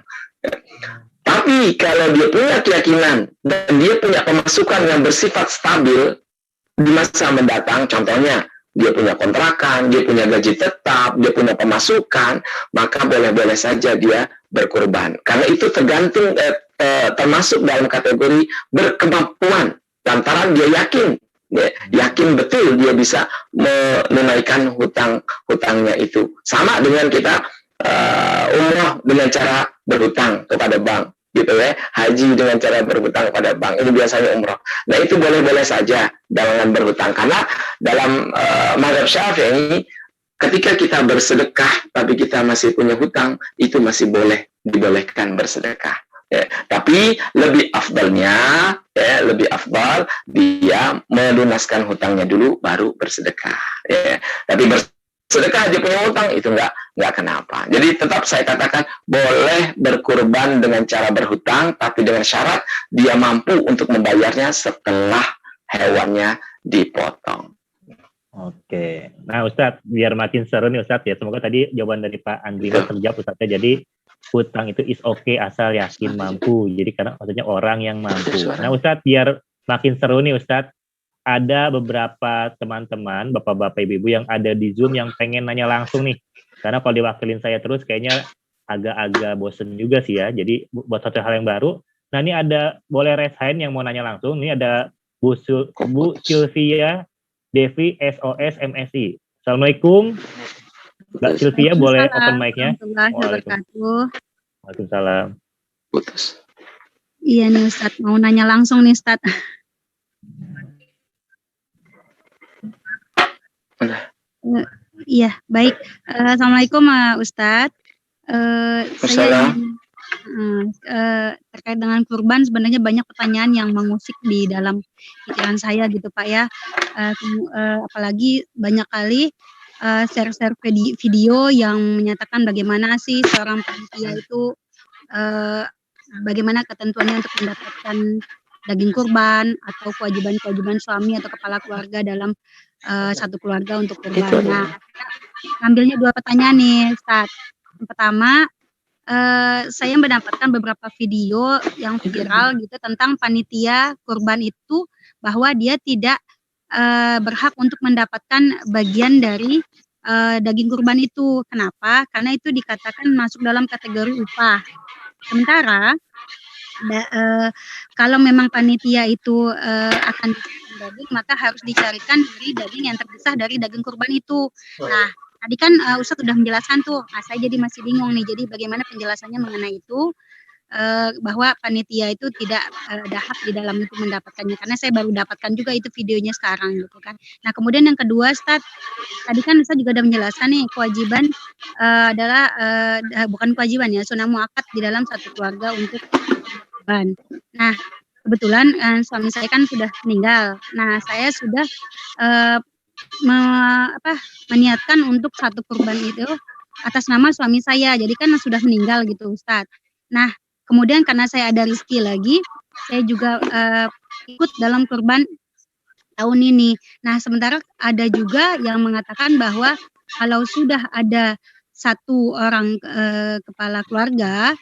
Tapi kalau dia punya keyakinan dan dia punya pemasukan yang bersifat stabil di masa mendatang, contohnya dia punya kontrakan, dia punya gaji tetap, dia punya pemasukan, maka boleh-boleh saja dia berkurban. Karena itu tergantung termasuk dalam kategori berkemampuan, lantaran dia yakin betul dia bisa menunaikan hutangnya itu. Sama dengan kita umroh dengan cara berhutang kepada bank, gitu ya, haji dengan cara berhutang kepada bank, itu biasanya umroh. Nah itu boleh-boleh saja dalam berhutang, karena dalam mazhab Syafi'i ketika kita bersedekah tapi kita masih punya hutang, itu masih dibolehkan bersedekah. Ya, tapi lebih afdalnya, lebih afdal dia melunaskan hutangnya dulu baru bersedekah. Ya. Tapi bersedekah aja punya hutang itu nggak kenapa. Jadi tetap saya katakan boleh berkurban dengan cara berhutang, tapi dengan syarat dia mampu untuk membayarnya setelah hewannya dipotong. Oke. Nah Ustadz, biar makin seru nih Ustadz ya. Semoga tadi jawaban dari Pak Andri terjawab Ustadz ya. Jadi hutang itu is okay asal yakin mampu. Jadi karena maksudnya orang yang mampu. Nah Ustadz, biar makin seru nih Ustadz, ada beberapa teman-teman, bapak-bapak, ibu-ibu yang ada di Zoom yang pengen nanya langsung nih. Karena kalau diwakilin saya terus kayaknya agak-agak bosen juga sih ya. Jadi buat satu hal yang baru. Nah ini ada, boleh raise hand yang mau nanya langsung. Ini ada Bu Sylvia Devi SOS MSI. Assalamualaikum. Mbak Sylvia boleh open mic-nya? Waalaikumsalam. Putus. Iya nih Ustadz, mau nanya langsung nih Ustadz. Iya, baik. Assalamualaikum Ustadz. Saya terkait dengan kurban sebenarnya banyak pertanyaan yang mengusik di dalam pikiran saya gitu Pak ya. Apalagi banyak kali share-share video yang menyatakan bagaimana sih seorang panitia itu bagaimana ketentuannya untuk mendapatkan daging kurban atau kewajiban-kewajiban suami atau kepala keluarga dalam satu keluarga untuk kurban. Nah, ambilnya 2 pertanyaan nih Ustadz. Yang pertama, saya mendapatkan beberapa video yang viral gitu tentang panitia kurban itu bahwa dia tidak berhak untuk mendapatkan bagian dari daging kurban itu. Kenapa? Karena itu dikatakan masuk dalam kategori upah. Sementara kalau memang panitia itu akan diberikan daging, maka harus dicarikan dari daging yang terpisah dari daging kurban itu. Nah, tadi kan Ustadz sudah menjelaskan tuh, saya jadi masih bingung nih. Jadi bagaimana penjelasannya mengenai itu, bahwa panitia itu tidak ada hak di dalam itu mendapatkannya. Karena saya baru dapatkan juga itu videonya sekarang gitu kan. Nah kemudian yang kedua Ustadz, tadi kan Ustadz juga sudah menjelaskan nih kewajiban adalah bukan kewajiban ya, sunnah muakkad di dalam satu keluarga untuk kurban. Nah kebetulan suami saya kan sudah meninggal. Nah saya sudah meniatkan untuk satu kurban itu atas nama suami saya. Jadi kan sudah meninggal gitu Ustadz. Nah kemudian karena saya ada rezeki lagi, saya juga ikut dalam kurban tahun ini. Nah sementara ada juga yang mengatakan bahwa kalau sudah ada satu orang kepala keluarga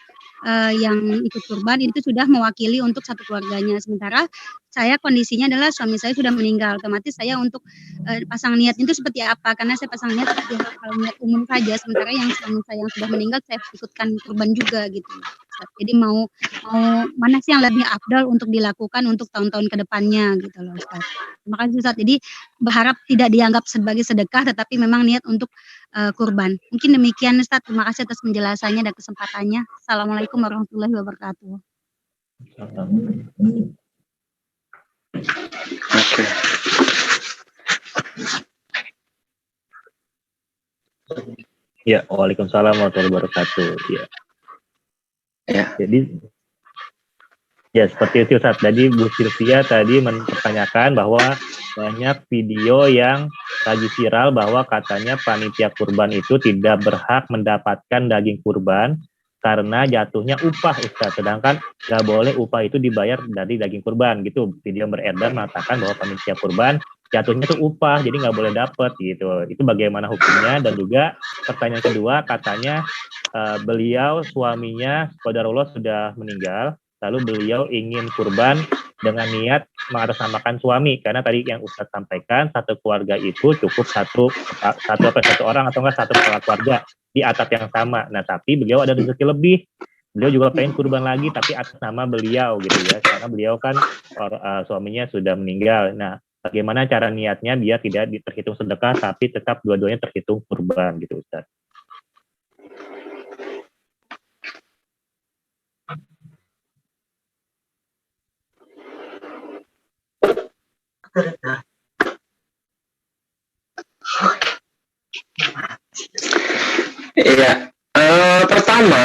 yang ikut kurban itu sudah mewakili untuk satu keluarganya. Sementara saya kondisinya adalah suami saya sudah meninggal, otomatis saya untuk pasang niat itu seperti apa? Karena saya pasang niat seperti hal niat umum saja. Sementara yang suami saya yang sudah meninggal saya ikutkan kurban juga gitu. Jadi mau mana sih yang lebih afdal untuk dilakukan untuk tahun-tahun kedepannya gitu loh Ustaz. Terima kasih Ustaz. Jadi berharap tidak dianggap sebagai sedekah tetapi memang niat untuk kurban. Mungkin demikian Ustaz. Terima kasih atas penjelasannya dan kesempatannya. Assalamualaikum warahmatullahi wabarakatuh. Oke. Ya, waalaikumsalam warahmatullahi wabarakatuh. Ya. Jadi ya seperti itu Ustaz. Tadi Bu Sylvia tadi mempertanyakan bahwa banyak video yang lagi viral bahwa katanya panitia kurban itu tidak berhak mendapatkan daging kurban karena jatuhnya upah Ustaz. Sedangkan nggak boleh upah itu dibayar dari daging kurban gitu. Video yang beredar mengatakan bahwa panitia kurban jatuhnya itu upah, jadi nggak boleh dapat gitu. Itu bagaimana hukumnya? Dan juga pertanyaan kedua, katanya beliau suaminya qadarullah sudah meninggal, lalu beliau ingin kurban dengan niat mengatasnamakan suami, karena tadi yang Ustadz sampaikan satu keluarga itu cukup satu orang atau enggak satu kepala keluarga di atap yang sama. Nah tapi beliau ada rezeki lebih, beliau juga pengen kurban lagi tapi atas nama beliau gitu ya, karena beliau kan suaminya sudah meninggal. Nah bagaimana cara niatnya biar tidak terhitung sedekah tapi tetap dua-duanya terhitung kurban gitu Ustaz. Iya, pertama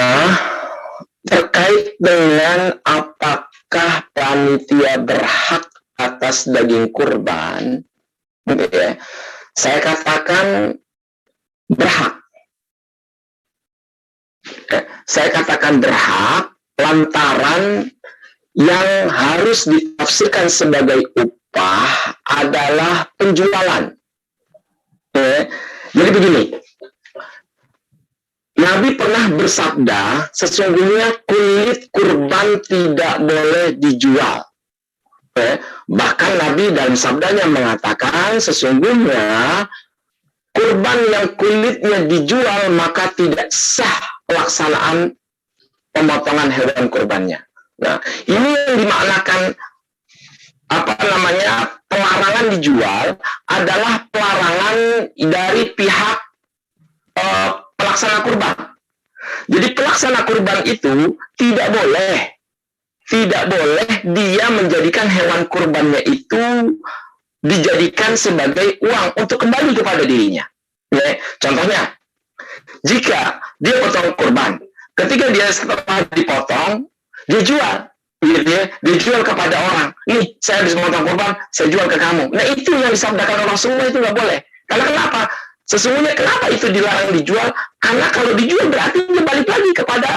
terkait dengan apakah panitia berhak atas daging kurban, gitu ya. Saya katakan berhak. Saya katakan berhak lantaran yang harus ditafsirkan sebagai upah adalah penjualan. Jadi begini, Nabi pernah bersabda, sesungguhnya kulit kurban tidak boleh dijual. Bahkan Nabi dalam sabdanya mengatakan, sesungguhnya kurban yang kulitnya dijual maka tidak sah pelaksanaan pemotongan hewan kurbannya. Nah, ini yang dimaknakan pelarangan dijual adalah pelarangan dari pihak pelaksana kurban. Jadi pelaksana kurban itu tidak boleh dia menjadikan hewan kurbannya itu dijadikan sebagai uang untuk kembali kepada dirinya. Contohnya, jika dia potong kurban, ketika dia setelah dipotong, dia jual. Dia jual kepada orang. Nih, saya habis memotong kurban, saya jual ke kamu. Nah, itu yang disabdakan Rasulullah, itu nggak boleh. Karena kenapa? Sesungguhnya kenapa itu dilarang dijual? Karena kalau dijual berarti dia balik lagi kepada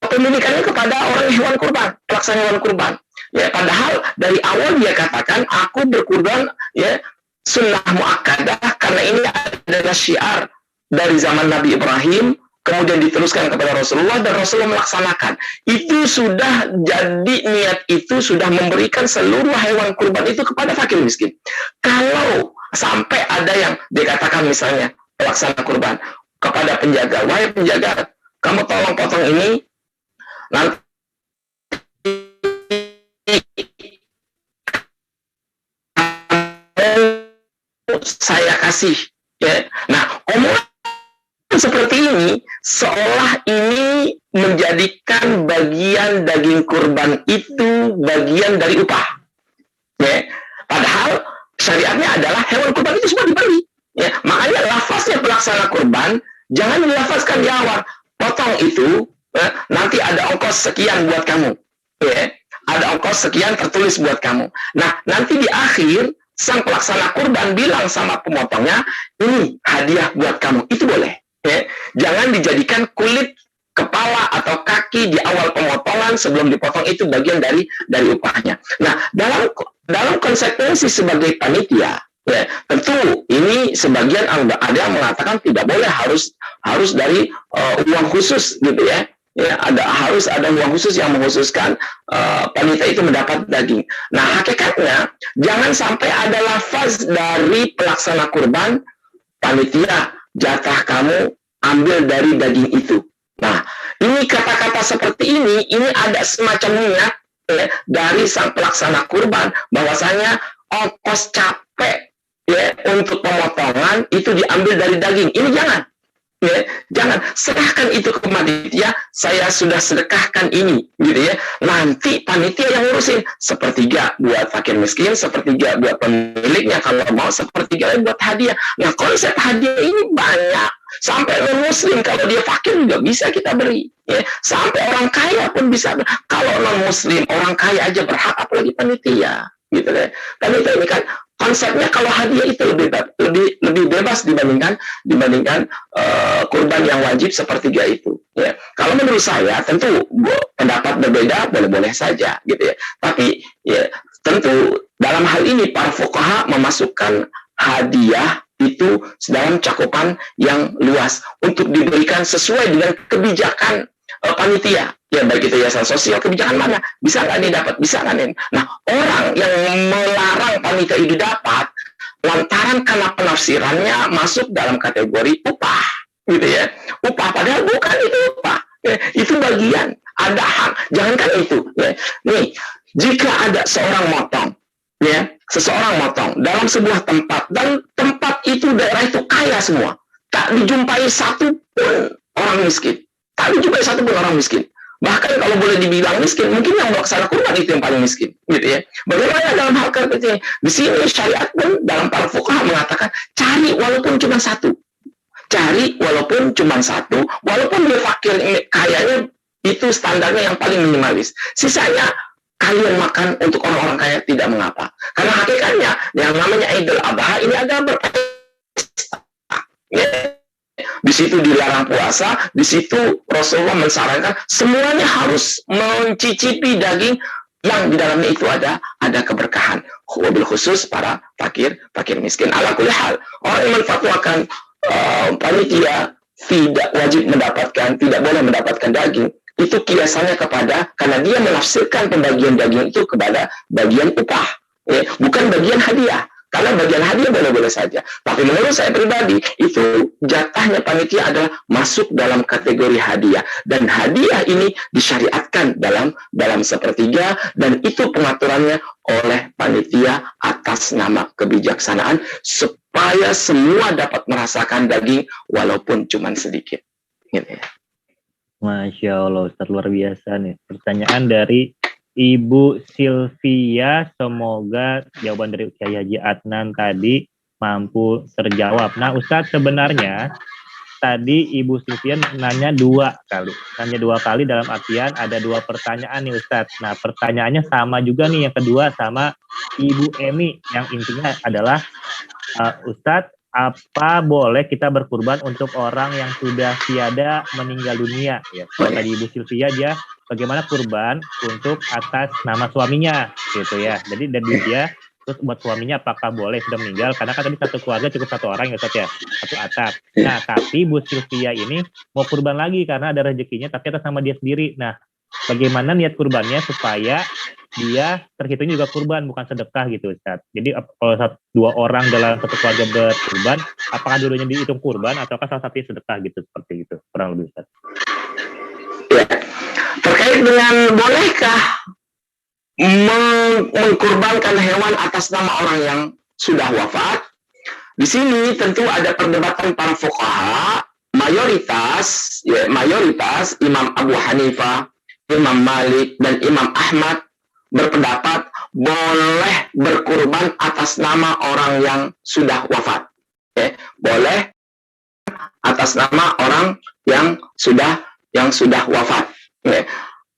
pemilikannya kepada orang hewan kurban, pelaksana hewan kurban. Ya, padahal dari awal dia katakan, aku berkurban ya sunnah muakkadah, karena ini adalah syiar dari zaman Nabi Ibrahim, kemudian diteruskan kepada Rasulullah dan Rasulullah melaksanakan. Itu sudah jadi, niat itu sudah memberikan seluruh hewan kurban itu kepada fakir miskin. Kalau sampai ada yang dikatakan misalnya pelaksana kurban kepada penjaga, wahai penjaga, kamu tolong potong ini, nanti saya kasih. Ya. Nah, omongan seperti ini seolah ini menjadikan bagian daging kurban itu bagian dari upah. Ya. Padahal syariatnya adalah hewan kurban itu semua dibeli. Ya. Makanya lafaznya pelaksana kurban jangan dilafazkan di awal. Potong itu nanti ada ongkos sekian buat kamu. Ya. Ada ongkos sekian tertulis buat kamu. Nah, nanti di akhir sang pelaksana kurban bilang sama pemotongnya, ini hadiah buat kamu. Itu boleh. Ya. Jangan dijadikan kulit kepala atau kaki di awal pemotongan sebelum dipotong, itu bagian dari upahnya. Nah, dalam konsekuensi sebagai panitia, ya, tentu ini sebagian ada yang mengatakan tidak boleh, harus dari uang khusus gitu ya. Ya, harus ada uang khusus yang mengkhususkan panitia itu mendapat daging. Nah, hakikatnya jangan sampai ada lafaz dari pelaksana kurban, panitia jatah kamu ambil dari daging itu. Nah, ini kata-kata seperti ini ada semacam niat ya, dari sang pelaksana kurban bahwasanya ongkos capek ya untuk pemotongan itu diambil dari daging. Ini jangan. Ya, jangan, serahkan itu ke panitia, saya sudah sedekahkan ini gitu ya. Nanti panitia yang ngurusin, sepertiga buat fakir miskin, sepertiga buat pemiliknya, kalau mau sepertiga buat hadiah. Nah, konsep hadiah ini banyak, sampai non muslim kalau dia fakir juga bisa kita beri ya. Sampai orang kaya pun bisa. Kalau non muslim orang kaya aja berhak, apalagi panitia gitu ya. Panitia ini kan konsepnya kalau hadiah itu lebih bebas dibandingkan kurban yang wajib sepertiga itu. Ya. Kalau menurut saya tentu pendapat berbeda boleh-boleh saja gitu ya. Tapi ya tentu dalam hal ini para fuqaha memasukkan hadiah itu dalam cakupan yang luas untuk diberikan sesuai dengan kebijakan panitia. Ya, baik itu yayasan sosial, kebijakan mana bisa nggak didapat, bisa nggak nih. Nah, orang yang melarang panitia itu dapat lantaran karena penafsirannya masuk dalam kategori upah gitu ya, upah padahal bukan itu upah ya, itu bagian ada hak. Jangankan itu ya. Nih, jika ada seorang motong ya, seseorang motong dalam sebuah tempat, dan tempat itu daerah itu kaya semua, tak dijumpai satu pun orang miskin, tak dijumpai satu pun orang miskin. Bahkan kalau boleh dibilang miskin, mungkin yang melaksanakan kurban itu yang paling miskin, gitu ya. Bagaimana dalam hal seperti ini? Di sini syariat pun dalam para fuqaha mengatakan cari walaupun cuma satu, walaupun dia fakir, kayanya itu standarnya yang paling minimalis. Sisanya kalian makan untuk orang-orang kaya, tidak mengapa. Karena hakikatnya yang namanya Idul Adha ini ada berpesta. Ya. Di situ dilarang puasa, di situ Rasulullah mensarankan semuanya harus mencicipi daging yang di dalamnya itu ada keberkahan. Wabil khusus para fakir miskin. Ala kulli hal, orang yang menfatwakan panitia tidak wajib mendapatkan, tidak boleh mendapatkan daging, itu kiasannya karena dia menafsirkan pembagian daging itu kepada bagian upah, bukan bagian hadiah. Karena bagian hadiah boleh-boleh saja. Tapi menurut saya pribadi, itu jatahnya panitia adalah masuk dalam kategori hadiah. Dan hadiah ini disyariatkan dalam sepertiga, dan itu pengaturannya oleh panitia atas nama kebijaksanaan, supaya semua dapat merasakan daging walaupun cuma sedikit. Gitu ya. Masya Allah, Ustaz, luar biasa nih. Pertanyaan dari Ibu Sylvia, semoga jawaban dari Kiai Haji Adnan tadi mampu terjawab. Nah, Ustadz, sebenarnya tadi Ibu Sylvia nanya dua kali dalam artian ada dua pertanyaan nih, Ustadz. Nah, pertanyaannya sama juga nih, yang kedua sama Ibu Emi, yang intinya adalah Ustadz, apa boleh kita berkurban untuk orang yang sudah tiada meninggal dunia? Ya, kalau tadi Ibu Sylvia dia bagaimana kurban untuk atas nama suaminya, gitu ya. Jadi dari dia, terus buat suaminya apakah boleh sudah meninggal? Karena kan tadi satu keluarga cukup satu orang ya, Ustaz ya, satu atap. Nah, tapi Bu Sylvia ini mau kurban lagi karena ada rezekinya, tapi atas nama dia sendiri. Nah, bagaimana niat kurbannya supaya dia terhitungnya juga kurban, bukan sedekah gitu, Ustaz. Jadi kalau dua orang dalam satu keluarga berkurban, apakah dulunya dihitung kurban ataukah salah satunya sedekah gitu, seperti itu, kurang lebih, Ustaz. Ya. Terkait dengan bolehkah mengkurbankan hewan atas nama orang yang sudah wafat, di sini tentu ada perdebatan para fuqaha. Mayoritas Imam Abu Hanifah, Imam Malik, dan Imam Ahmad berpendapat boleh berkurban atas nama orang yang sudah wafat. Boleh atas nama orang yang sudah wafat.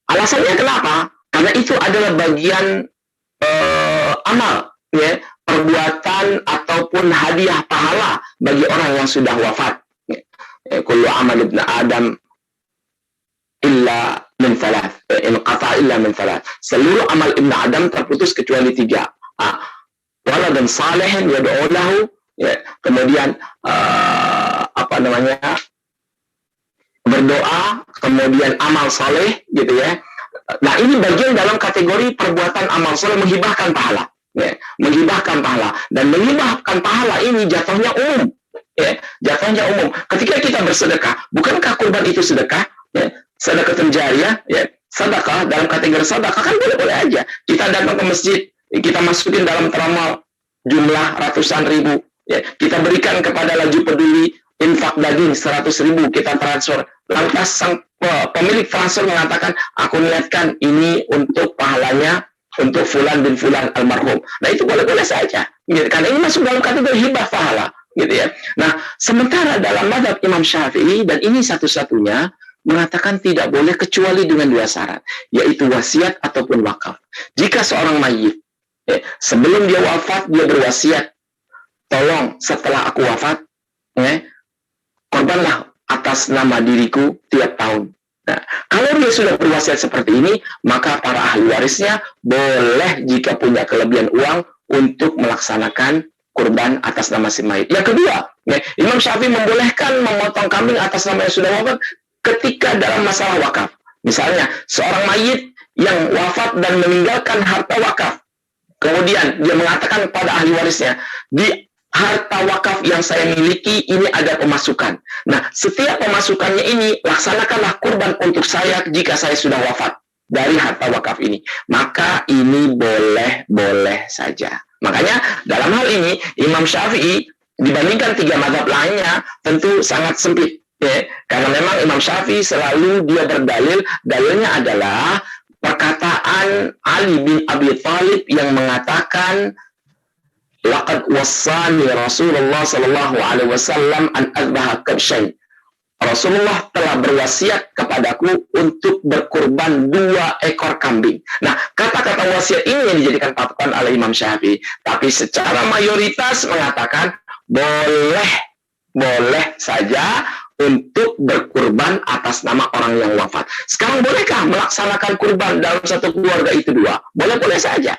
Alasannya kenapa? Karena itu adalah bagian amal, perbuatan ataupun hadiah pahala bagi orang yang sudah wafat. Kullu amal ibn Adam illa min thalath, inqata illa min thalath. Seluruh amal ibn Adam terputus kecuali 3. Waladan salihin yad'u lahu, kemudian berdoa, kemudian amal soleh, gitu ya. Nah, ini bagian dalam kategori perbuatan amal soleh, menghibahkan pahala, menghibahkan pahala. Dan menghibahkan pahala ini jatuhnya umum, jatuhnya umum. Ketika kita bersedekah, bukankah kurban itu sedekah? Sedekah jariyah, sedekah dalam kategori sedekah kan boleh-boleh aja. Kita datang ke masjid, kita masukin dalam teramal jumlah ratusan ribu, kita berikan kepada laju peduli infak daging 100.000, kita transfer. Lantas sang pemilik transfer mengatakan, aku niatkan ini untuk pahalanya untuk fulan bin fulan almarhum. Nah, itu boleh-boleh saja, karena ini masuk dalam kategori hibah pahala, gitu ya. Nah, sementara dalam mazhab Imam Syafi'i, dan ini satu-satunya, mengatakan tidak boleh kecuali dengan 2 syarat, yaitu wasiat ataupun wakaf. Jika seorang mayit sebelum dia wafat dia berwasiat, tolong setelah aku wafat, korbanlah atas nama diriku tiap tahun. Nah, kalau dia sudah berwasiat seperti ini, maka para ahli warisnya boleh jika punya kelebihan uang untuk melaksanakan kurban atas nama si mayit. Yang kedua, Imam Syafi'i membolehkan memotong kambing atas nama yang sudah wafat ketika dalam masalah wakaf. Misalnya, seorang mayit yang wafat dan meninggalkan harta wakaf, kemudian dia mengatakan kepada ahli warisnya, di harta wakaf yang saya miliki ini ada pemasukan. Nah, setiap pemasukannya ini laksanakanlah kurban untuk saya jika saya sudah wafat dari harta wakaf ini. Maka ini boleh saja. Makanya dalam hal ini Imam Syafi'i dibandingkan 3 mazhab lainnya tentu sangat sempit. Karena memang Imam Syafi'i selalu dia dalilnya adalah perkataan Ali bin Abi Thalib yang mengatakan, laqad wassani Rasulullah sallallahu alaihi wasallam an adbaha kabshain. Rasulullah telah berwasiat kepadaku untuk berkurban 2 ekor kambing. Nah, kata-kata wasiat ini yang dijadikan patokan oleh Imam Syafi'i. Tapi secara mayoritas mengatakan boleh saja untuk berkurban atas nama orang yang wafat. Sekarang bolehkah melaksanakan kurban dalam satu keluarga itu dua? Boleh-boleh saja.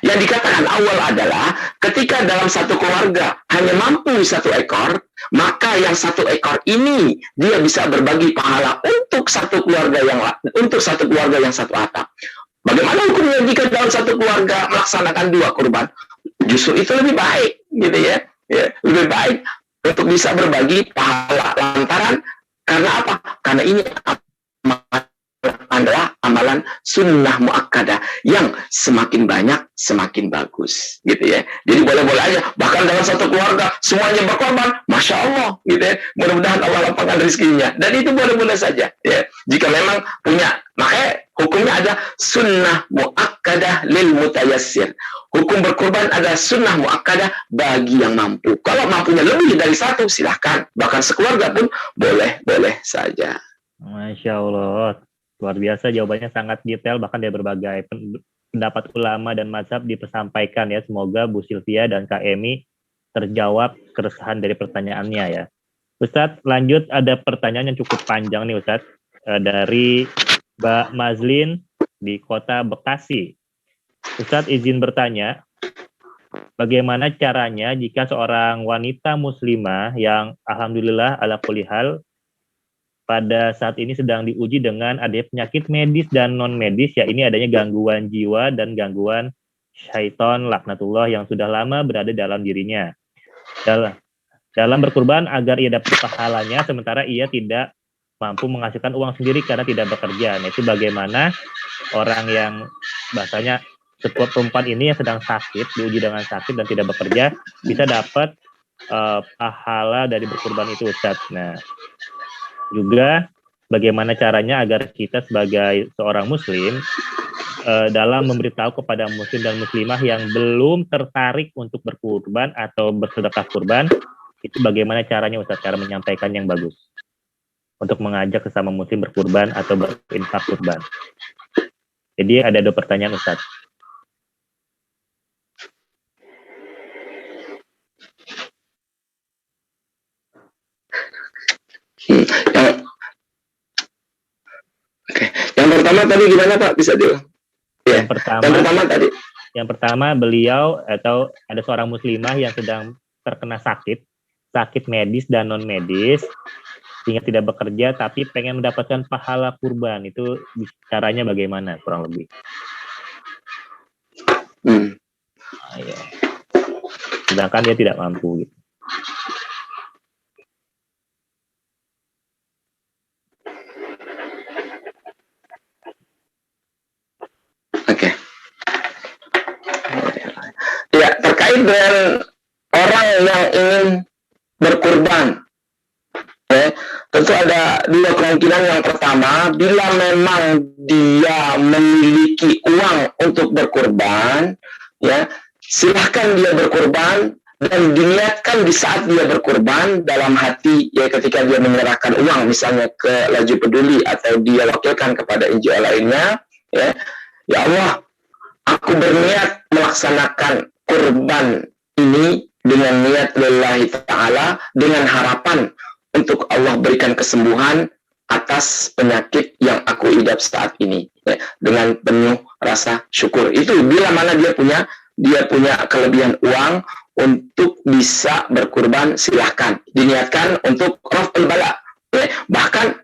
Yang dikatakan awal adalah ketika dalam satu keluarga hanya mampu satu ekor, maka yang satu ekor ini dia bisa berbagi pahala untuk satu keluarga yang satu atap. Bagaimana hukumnya jika dalam satu keluarga melaksanakan dua kurban? Justru itu lebih baik, gitu ya. Lebih baik untuk bisa berbagi pahala lantaran karena apa? Karena ini adalah amalan sunnah muakkadah yang semakin banyak semakin bagus, gitu ya. Jadi boleh-boleh aja, bahkan dalam satu keluarga semuanya berkorban, masya Allah, gitu ya. Mudah-mudahan Allah lapangkan rezekinya, dan itu boleh-boleh saja, ya. Jika memang punya, makanya hukumnya ada sunnah muakkadah lil mutayassir. Hukum berkorban ada sunnah muakkadah bagi yang mampu. Kalau mampunya lebih dari satu, silahkan. Bahkan sekeluarga pun boleh-boleh saja. Masya Allah. Luar biasa, jawabannya sangat detail, bahkan dari berbagai pendapat ulama dan mazhab disampaikan ya. Semoga Bu Sylvia dan Kak Emi terjawab keresahan dari pertanyaannya ya. Ustadz, lanjut ada pertanyaan yang cukup panjang nih Ustadz, dari Mbak Mazlin di Kota Bekasi. Ustadz izin bertanya, bagaimana caranya jika seorang wanita muslimah yang alhamdulillah ala kulli hal pada saat ini sedang diuji dengan adanya penyakit medis dan non-medis, ya ini adanya gangguan jiwa dan gangguan syaitan laknatullah yang sudah lama berada dalam dirinya. Dalam berkurban agar ia dapat pahalanya, sementara ia tidak mampu menghasilkan uang sendiri karena tidak bekerja. Nah, itu bagaimana orang yang bahasanya perempuan ini yang sedang sakit, diuji dengan sakit dan tidak bekerja, bisa dapat pahala dari berkurban itu Ustadz. Nah, juga bagaimana caranya agar kita sebagai seorang muslim dalam memberitahu kepada muslim dan muslimah yang belum tertarik untuk berkurban atau bersedekah kurban, itu bagaimana caranya Ustaz, cara menyampaikan yang bagus untuk mengajak sesama muslim berkurban atau berinfak kurban. Jadi ada 2 pertanyaan Ustaz. Yang pertama tadi gimana Pak? Bisa diulang? Ya. Yang pertama beliau atau ada seorang muslimah yang sedang terkena sakit medis dan non medis sehingga tidak bekerja tapi pengen mendapatkan pahala kurban, itu caranya bagaimana kurang lebih? Ya. Sedangkan dia tidak mampu gitu. Ya, terkait dengan orang yang ingin berkurban, ya, tentu ada 2 kemungkinan. Yang pertama, bila memang dia memiliki uang untuk berkurban, ya, silahkan dia berkurban dan diniatkan di saat dia berkurban dalam hati, ya, ketika dia menyerahkan uang misalnya ke Laju Peduli atau dia wakilkan kepada NGO lainnya, ya Allah, aku berniat melaksanakan kurban ini dengan niat lillahi ta'ala, dengan harapan untuk Allah berikan kesembuhan atas penyakit yang aku idap saat ini, ya, dengan penuh rasa syukur. Itu bila mana dia punya kelebihan uang untuk bisa berkurban, silahkan diniatkan untuk raf'ul bala, ya. Bahkan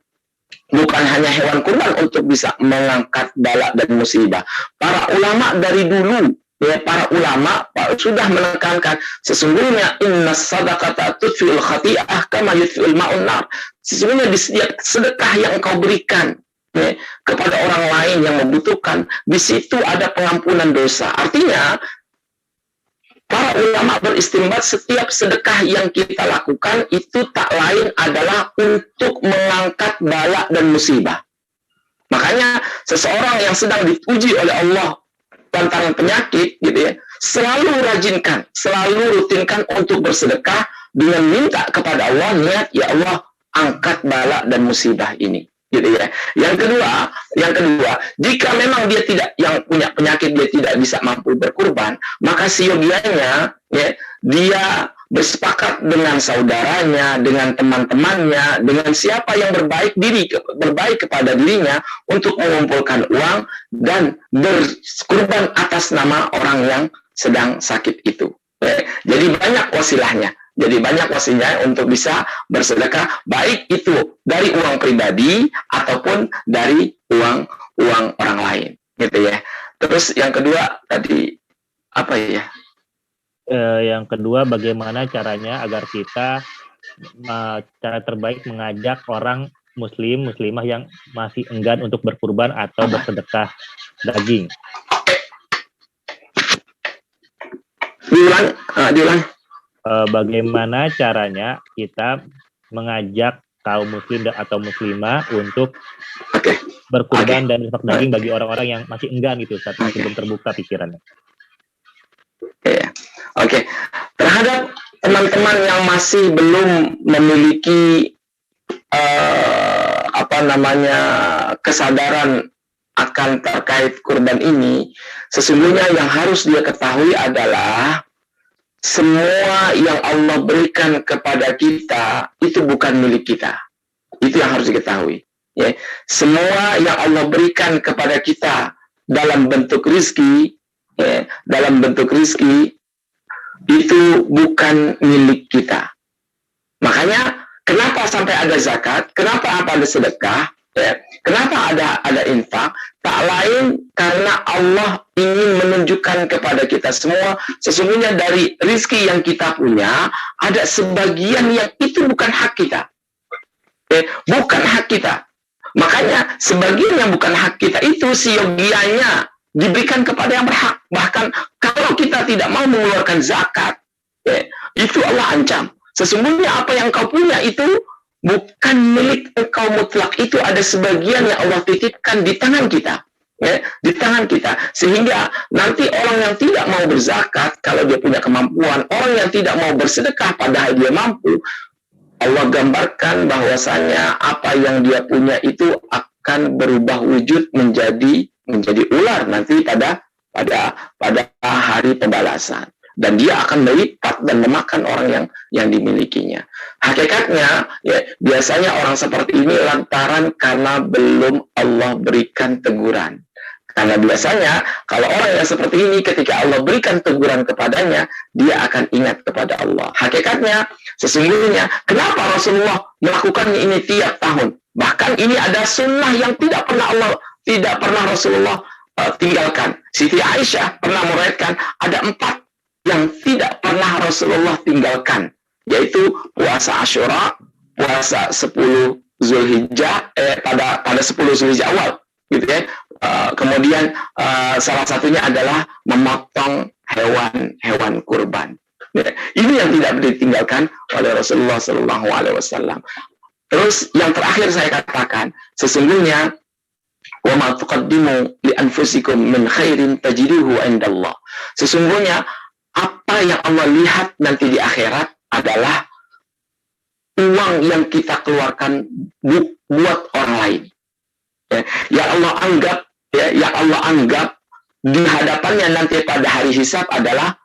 bukan hanya hewan kurban untuk bisa mengangkat bala dan musibah. Para ulama dari dulu, ya, para ulama sudah menekankan sesungguhnya innas sadaqata tudfi'ul khati'ah kama yudfi'ul ma'un nar. Sesungguhnya di setiap sedekah yang engkau berikan, ya, kepada orang lain yang membutuhkan, di situ ada pengampunan dosa. Artinya para ulama beristimbat setiap sedekah yang kita lakukan itu tak lain adalah untuk mengangkat bala dan musibah. Makanya seseorang yang sedang diuji oleh Allah lantaran penyakit, gitu ya, selalu rutinkan untuk bersedekah dengan minta kepada Allah, niat, ya Allah, angkat bala dan musibah ini, gitu ya. Yang kedua, jika memang dia yang punya penyakit dia tidak bisa mampu berkurban, maka siogianya, ya, dia bersepakat dengan saudaranya, dengan teman-temannya, dengan siapa yang berbaik kepada dirinya untuk mengumpulkan uang dan berkurban atas nama orang yang sedang sakit itu. Jadi banyak wasilahnya. Jadi banyak wasilahnya untuk bisa bersedekah, baik itu dari uang pribadi ataupun dari uang orang lain, gitu ya. Terus yang kedua tadi apa ya? Yang kedua, bagaimana caranya agar kita cara terbaik mengajak orang muslimah yang masih enggan untuk berkurban atau bersedekah daging. Diulang. Bagaimana caranya kita mengajak kaum muslim atau muslimah untuk berkurban dan bersedekah daging bagi orang-orang yang masih enggan gitu, saat masih belum terbuka pikirannya. Oke. Terhadap teman-teman yang masih belum memiliki kesadaran akan terkait kurban ini, sesungguhnya yang harus dia ketahui adalah semua yang Allah berikan kepada kita itu bukan milik kita. Itu yang harus diketahui. Ya. Semua yang Allah berikan kepada kita dalam bentuk rizki, itu bukan milik kita. Makanya kenapa sampai ada zakat, kenapa ada sedekah, ya, kenapa ada infak, tak lain karena Allah ingin menunjukkan kepada kita semua, sesungguhnya dari rizki yang kita punya, ada sebagian yang itu bukan hak kita. Bukan hak kita. Makanya sebagian yang bukan hak kita itu siogianya diberikan kepada yang berhak. Bahkan kalau kita tidak mau mengeluarkan zakat, itu Allah ancam. Sesungguhnya apa yang kau punya itu bukan milik engkau mutlak. Itu ada sebagian yang Allah titipkan di tangan kita. Di tangan kita. Sehingga nanti orang yang tidak mau berzakat, kalau dia punya kemampuan, orang yang tidak mau bersedekah padahal dia mampu, Allah gambarkan bahwasanya apa yang dia punya itu akan berubah wujud menjadi ular nanti pada hari pembalasan, dan dia akan melipat dan memakan orang yang dimilikinya. Hakikatnya ya, biasanya orang seperti ini lantaran karena belum Allah berikan teguran. Karena biasanya kalau orang yang seperti ini ketika Allah berikan teguran kepadanya, dia akan ingat kepada Allah. Hakikatnya sesungguhnya kenapa Rasulullah melakukannya ini tiap tahun? Bahkan ini ada sunnah yang tidak pernah Rasulullah tinggalkan. Siti Aisyah pernah meriwayatkan ada 4 yang tidak pernah Rasulullah tinggalkan, yaitu puasa Asyura, puasa 10 Zulhijjah pada 10 Zulhijjah awal, gitu ya. Kemudian salah satunya adalah memotong hewan kurban. Ini yang tidak ditinggalkan oleh Rasulullah SAW. Terus yang terakhir saya katakan, sesungguhnya wa ma tuqaddimu li anfusikum min khairin tajiduhu indallah. Sesungguhnya apa yang Allah lihat nanti di akhirat adalah uang yang kita keluarkan buat orang lain. Yang Allah anggap di hadapannya nanti pada hari hisab adalah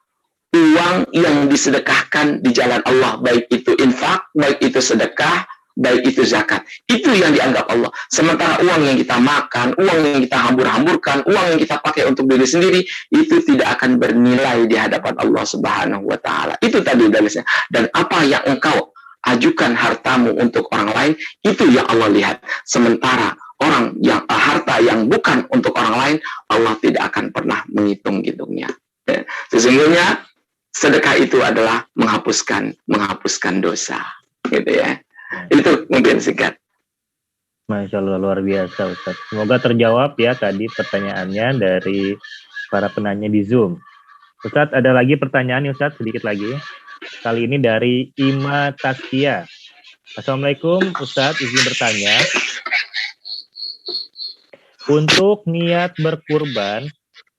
uang yang disedekahkan di jalan Allah, baik itu infak, baik itu sedekah, baik itu zakat. Itu yang dianggap Allah. Sementara uang yang kita makan, uang yang kita hambur-hamburkan, uang yang kita pakai untuk diri sendiri, itu tidak akan bernilai di hadapan Allah Subhanahu wa Ta'ala. Itu tadi dalilnya. Dan apa yang engkau ajukan hartamu untuk orang lain, itu yang Allah lihat. Sementara orang yang harta yang bukan untuk orang lain, Allah tidak akan pernah menghitung-hitungnya. Sesungguhnya sedekah itu adalah menghapuskan dosa, gitu ya. Itu mungkin singkat. Masya Allah, luar biasa Ustaz. Semoga terjawab ya tadi pertanyaannya dari para penanya di Zoom. Ustaz, ada lagi pertanyaan nih Ustaz, sedikit lagi. Kali ini dari Ima Taskia. Assalamualaikum Ustaz, izin bertanya. Untuk niat berkurban,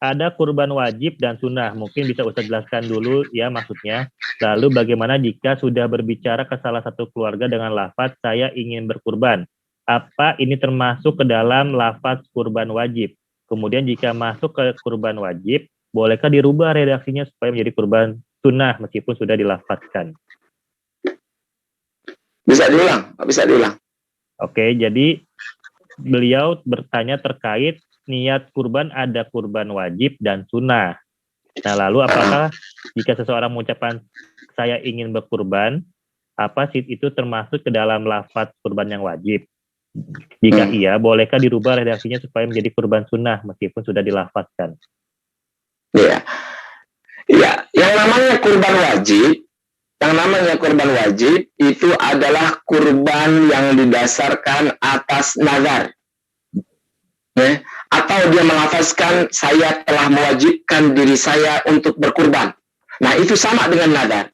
ada kurban wajib dan sunnah. Mungkin bisa Ustaz jelaskan dulu ya maksudnya. Lalu bagaimana jika sudah berbicara ke salah satu keluarga dengan lafaz saya ingin berkurban? Apa ini termasuk ke dalam lafaz kurban wajib? Kemudian jika masuk ke kurban wajib, bolehkah dirubah redaksinya supaya menjadi kurban sunnah meskipun sudah dilafazkan. Bisa diulang, bisa diulang. Oke, jadi beliau bertanya terkait niat kurban, ada kurban wajib dan sunnah. Nah, lalu apakah jika seseorang mengucapkan saya ingin berkurban, apa sih itu termasuk ke dalam lafaz kurban yang wajib? Jika iya, bolehkah dirubah redaksinya supaya menjadi kurban sunnah meskipun sudah dilafazkan? Iya. Ya, yang namanya kurban wajib itu adalah kurban yang didasarkan atas nazar. Ya, atau dia melafazkan saya telah mewajibkan diri saya untuk berkurban. Nah, itu sama dengan nazar.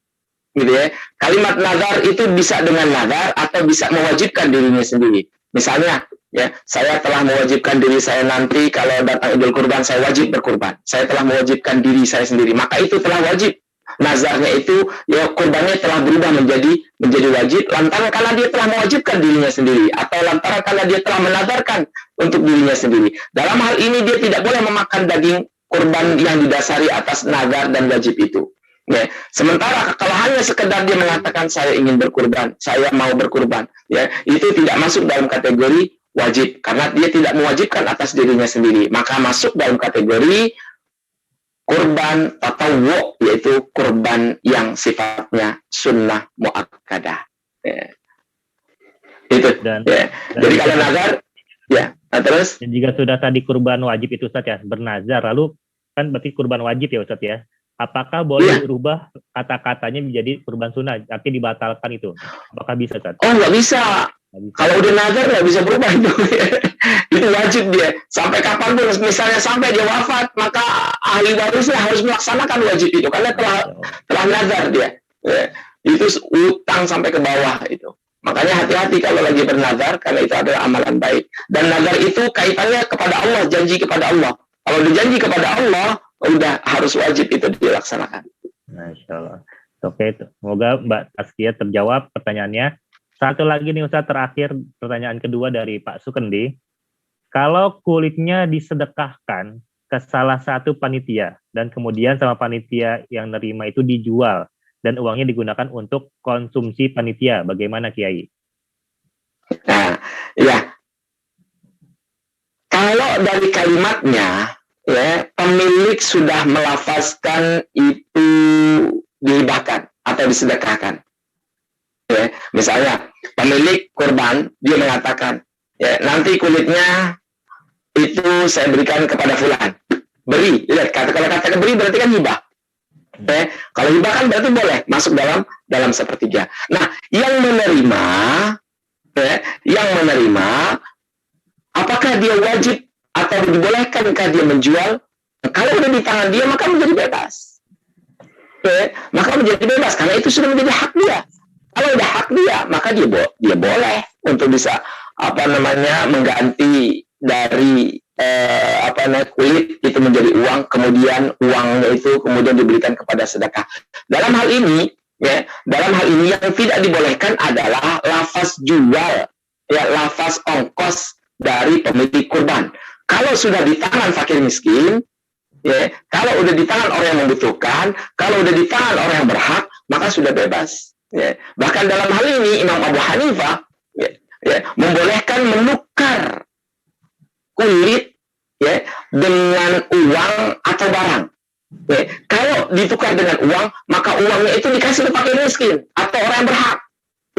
Gitu ya. Kalimat nazar itu bisa dengan nazar atau bisa mewajibkan dirinya sendiri. Misalnya, ya, saya telah mewajibkan diri saya nanti kalau datang Idul Kurban saya wajib berkurban. Saya telah mewajibkan diri saya sendiri, maka itu telah wajib. Nazarnya itu ya kurbannya telah berubah menjadi wajib lantaran karena dia telah mewajibkan dirinya sendiri atau lantaran karena dia telah menazarkan untuk dirinya sendiri. Dalam hal ini dia tidak boleh memakan daging kurban yang didasari atas nazar dan wajib itu. Ya, sementara kalau hanya sekedar dia mengatakan saya ingin berkurban, saya mau berkurban, ya, itu tidak masuk dalam kategori wajib karena dia tidak mewajibkan atas dirinya sendiri, maka masuk dalam kategori kurban tatawwu, yaitu kurban yang sifatnya sunnah muakkadah. Ya. Itu. Dan Jadi kalau nazar, ya. Nah, terus? Dan jika sudah tadi kurban wajib itu Ustaz ya, bernazar, lalu kan berarti kurban wajib ya Ustaz ya. Apakah boleh dirubah kata-katanya menjadi kurban sunnah, artinya dibatalkan itu? Apakah bisa Ustaz? Oh, nggak bisa. Kalau udah nazar nggak bisa berubah itu. Itu wajib dia. Sampai kapanpun, misalnya sampai dia wafat, maka ahli warisnya harus melaksanakan wajib itu karena telah nazar dia. Ya. Itu utang sampai ke bawah itu. Makanya hati-hati kalau lagi bernazar karena itu adalah amalan baik. Dan nazar itu kaitannya kepada Allah, janji kepada Allah. Kalau dijanji kepada Allah, udah harus wajib itu dilaksanakan. Masya Allah. Oke, semoga Mbak Taskia terjawab pertanyaannya. Satu lagi nih Ustaz, terakhir pertanyaan kedua dari Pak Sukendi. Kalau kulitnya disedekahkan ke salah satu panitia dan kemudian sama panitia yang nerima itu dijual dan uangnya digunakan untuk konsumsi panitia, bagaimana Kiai? Nah, ya. Kalau dari kalimatnya, ya, pemilik sudah melafazkan itu dihibahkan atau disedekahkan. Ya, misalnya pemilik kurban dia mengatakan, ya, nanti kulitnya itu saya berikan kepada fulan. Beri, lihat kalau kata beri berarti kan hibah. Ya, kalau hibah kan berarti boleh masuk dalam sepertiga. Nah, yang menerima, apakah dia wajib atau dibolehkankah dia menjual? Kalau udah di tangan dia maka menjadi bebas. Ya, maka menjadi bebas karena itu sudah menjadi hak dia. Kalau udah hak dia, maka dia boleh untuk bisa mengganti dari kulit itu menjadi uang, kemudian uangnya itu kemudian diberikan kepada sedekah. Dalam hal ini yang tidak dibolehkan adalah lafaz jual, ya, lafaz ongkos dari pemilik kurban. Kalau sudah di tangan fakir miskin, ya, kalau udah di tangan orang yang membutuhkan, kalau udah di tangan orang yang berhak, maka sudah bebas. Ya. Bahkan dalam hal ini Imam Abu Hanifah membolehkan menukar kulit, ya, dengan uang atau barang. Ya. Kalau ditukar dengan uang, maka uangnya itu dikasih ke fakir miskin atau orang yang berhak.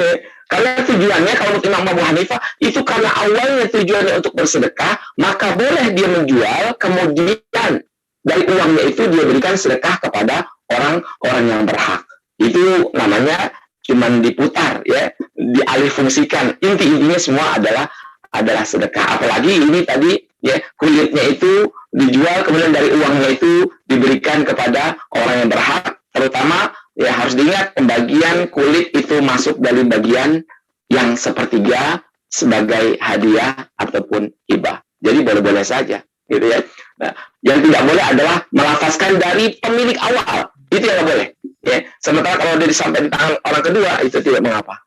Ya. Karena tujuannya kalau Imam Abu Hanifah itu karena awalnya tujuannya untuk bersedekah, maka boleh dia menjual, kemudian dari uangnya itu dia berikan sedekah kepada orang-orang yang berhak. Itu namanya cuman diputar, ya, dialihfungsikan. Intinya semua adalah sedekah. Apalagi ini tadi, ya, kulitnya itu dijual, kemudian dari uangnya itu diberikan kepada orang yang berhak. Terutama, ya, harus diingat pembagian kulit itu masuk dari bagian yang sepertiga sebagai hadiah ataupun hibah. Jadi boleh-boleh saja, gitu ya. Nah, yang tidak boleh adalah melafazkan dari pemilik awal. Itu yang nggak boleh. Ya, sementara kalau dia sampai di tangan orang kedua itu tidak mengapa.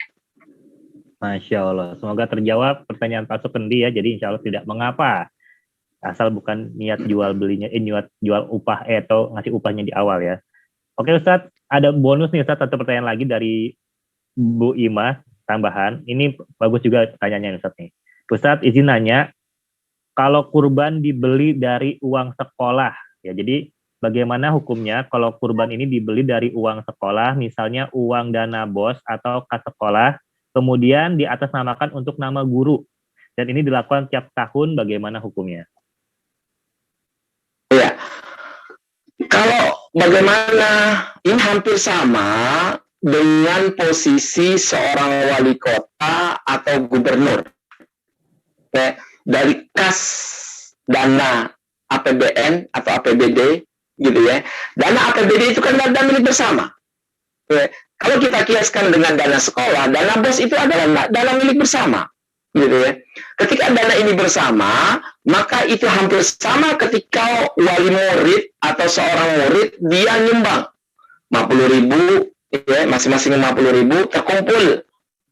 Masya Allah, semoga terjawab pertanyaan Pak Sukendi ya. Jadi insya Allah tidak mengapa, asal bukan niat jual belinya, niat jual upah atau ngasih upahnya di awal ya. Oke Ustadz, ada bonus nih Ustadz, satu pertanyaan lagi dari Bu Ima, tambahan. Ini bagus juga tanyanya Ustadz nih. Ustadz izin nanya, kalau kurban dibeli dari uang sekolah, ya jadi bagaimana hukumnya kalau kurban ini dibeli dari uang sekolah, misalnya uang dana BOS atau kas sekolah, kemudian diatasnamakan untuk nama guru, dan ini dilakukan tiap tahun, bagaimana hukumnya? Ya, kalau bagaimana, ini hampir sama dengan posisi seorang wali kota atau gubernur. Ya, dari kas dana APBN atau APBD gitu ya. Dana APBD itu kan dana milik bersama. Ya, kalau kita kiaskan dengan dana sekolah, dana BOS itu adalah dana milik bersama. Gitu ya. Ketika dana ini bersama, maka itu hampir sama ketika wali murid atau seorang murid dia nyumbang 50.000 ya, masing-masing 50.000 terkumpul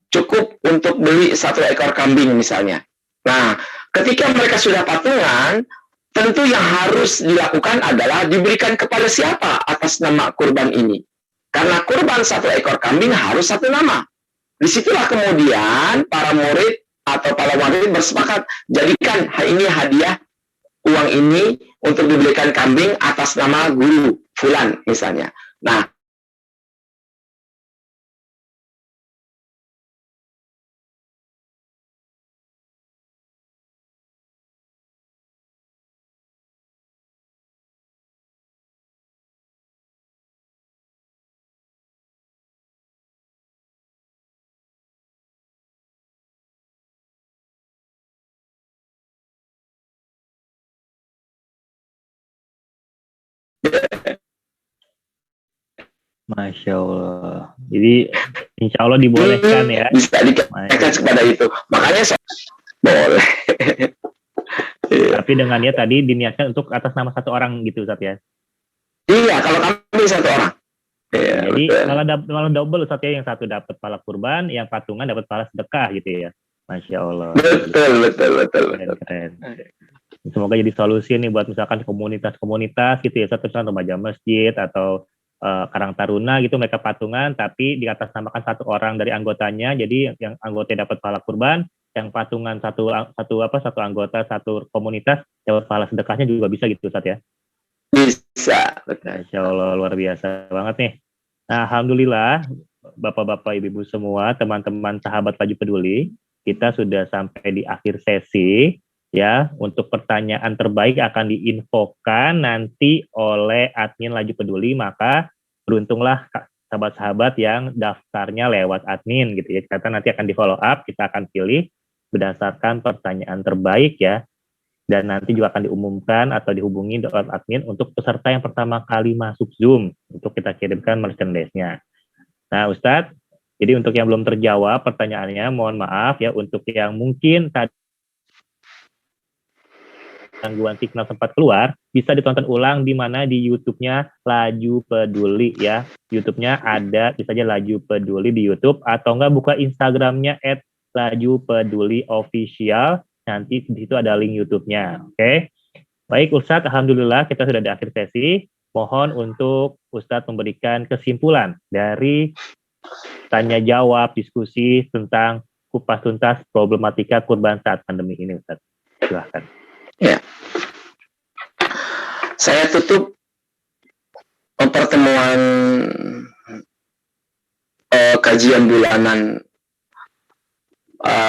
cukup untuk beli 1 ekor kambing misalnya. Nah, ketika mereka sudah patungan, tentu yang harus dilakukan adalah diberikan kepada siapa atas nama kurban ini. Karena kurban 1 ekor kambing harus 1 nama. Disitulah kemudian para murid atau para wali bersepakat, jadikan ini hadiah uang ini untuk dibelikan kambing atas nama guru fulan misalnya. Nah, Masya Allah. Jadi insya Allah dibolehkan ya. Bisa dikaitkan kepada itu. Makanya boleh. Tapi dengan dia tadi diniatkan untuk atas nama 1 orang gitu Ustadz ya. Iya, kalau kami 1 orang. Ya, jadi betul. malah double Ustadz ya, yang satu dapat pahala kurban, yang patungan dapat pahala sedekah gitu ya. Masya Allah. Betul. Keren. Semoga jadi solusi nih buat misalkan komunitas-komunitas gitu ya, satu remaja masjid atau Karang Taruna gitu, mereka patungan tapi di atas namakan 1 orang dari anggotanya, jadi yang anggota dapat pahala kurban, yang patungan satu anggota, 1 komunitas dapat pahala sedekahnya juga bisa gitu Ustadz ya. Bisa. Masya Allah, luar biasa banget nih. Nah, alhamdulillah Bapak-bapak, Ibu-ibu semua, teman-teman sahabat Laju Peduli, kita sudah sampai di akhir sesi ya. Untuk pertanyaan terbaik akan diinfokan nanti oleh admin Laju Peduli, maka beruntunglah sahabat-sahabat yang daftarnya lewat admin gitu ya. Kita nanti akan di follow up, kita akan pilih berdasarkan pertanyaan terbaik ya, dan nanti juga akan diumumkan atau dihubungi lewat admin untuk peserta yang pertama kali masuk Zoom untuk kita kirimkan merchandise-nya. Nah Ustadz, jadi untuk yang belum terjawab pertanyaannya, mohon maaf ya, untuk yang mungkin tadi gangguan signal sempat keluar, bisa ditonton ulang di mana di YouTube-nya Laju Peduli ya. YouTube-nya ada, bisa aja Laju Peduli di YouTube, atau enggak buka Instagram-nya @lajupeduli_official, nanti di situ ada link YouTube-nya. Oke. Baik Ustadz, alhamdulillah kita sudah di akhir sesi. Mohon untuk Ustadz memberikan kesimpulan dari tanya jawab diskusi tentang kupas tuntas problematika kurban saat pandemi ini Ustadz. Silahkan. Ya. Saya tutup pertemuan kajian bulanan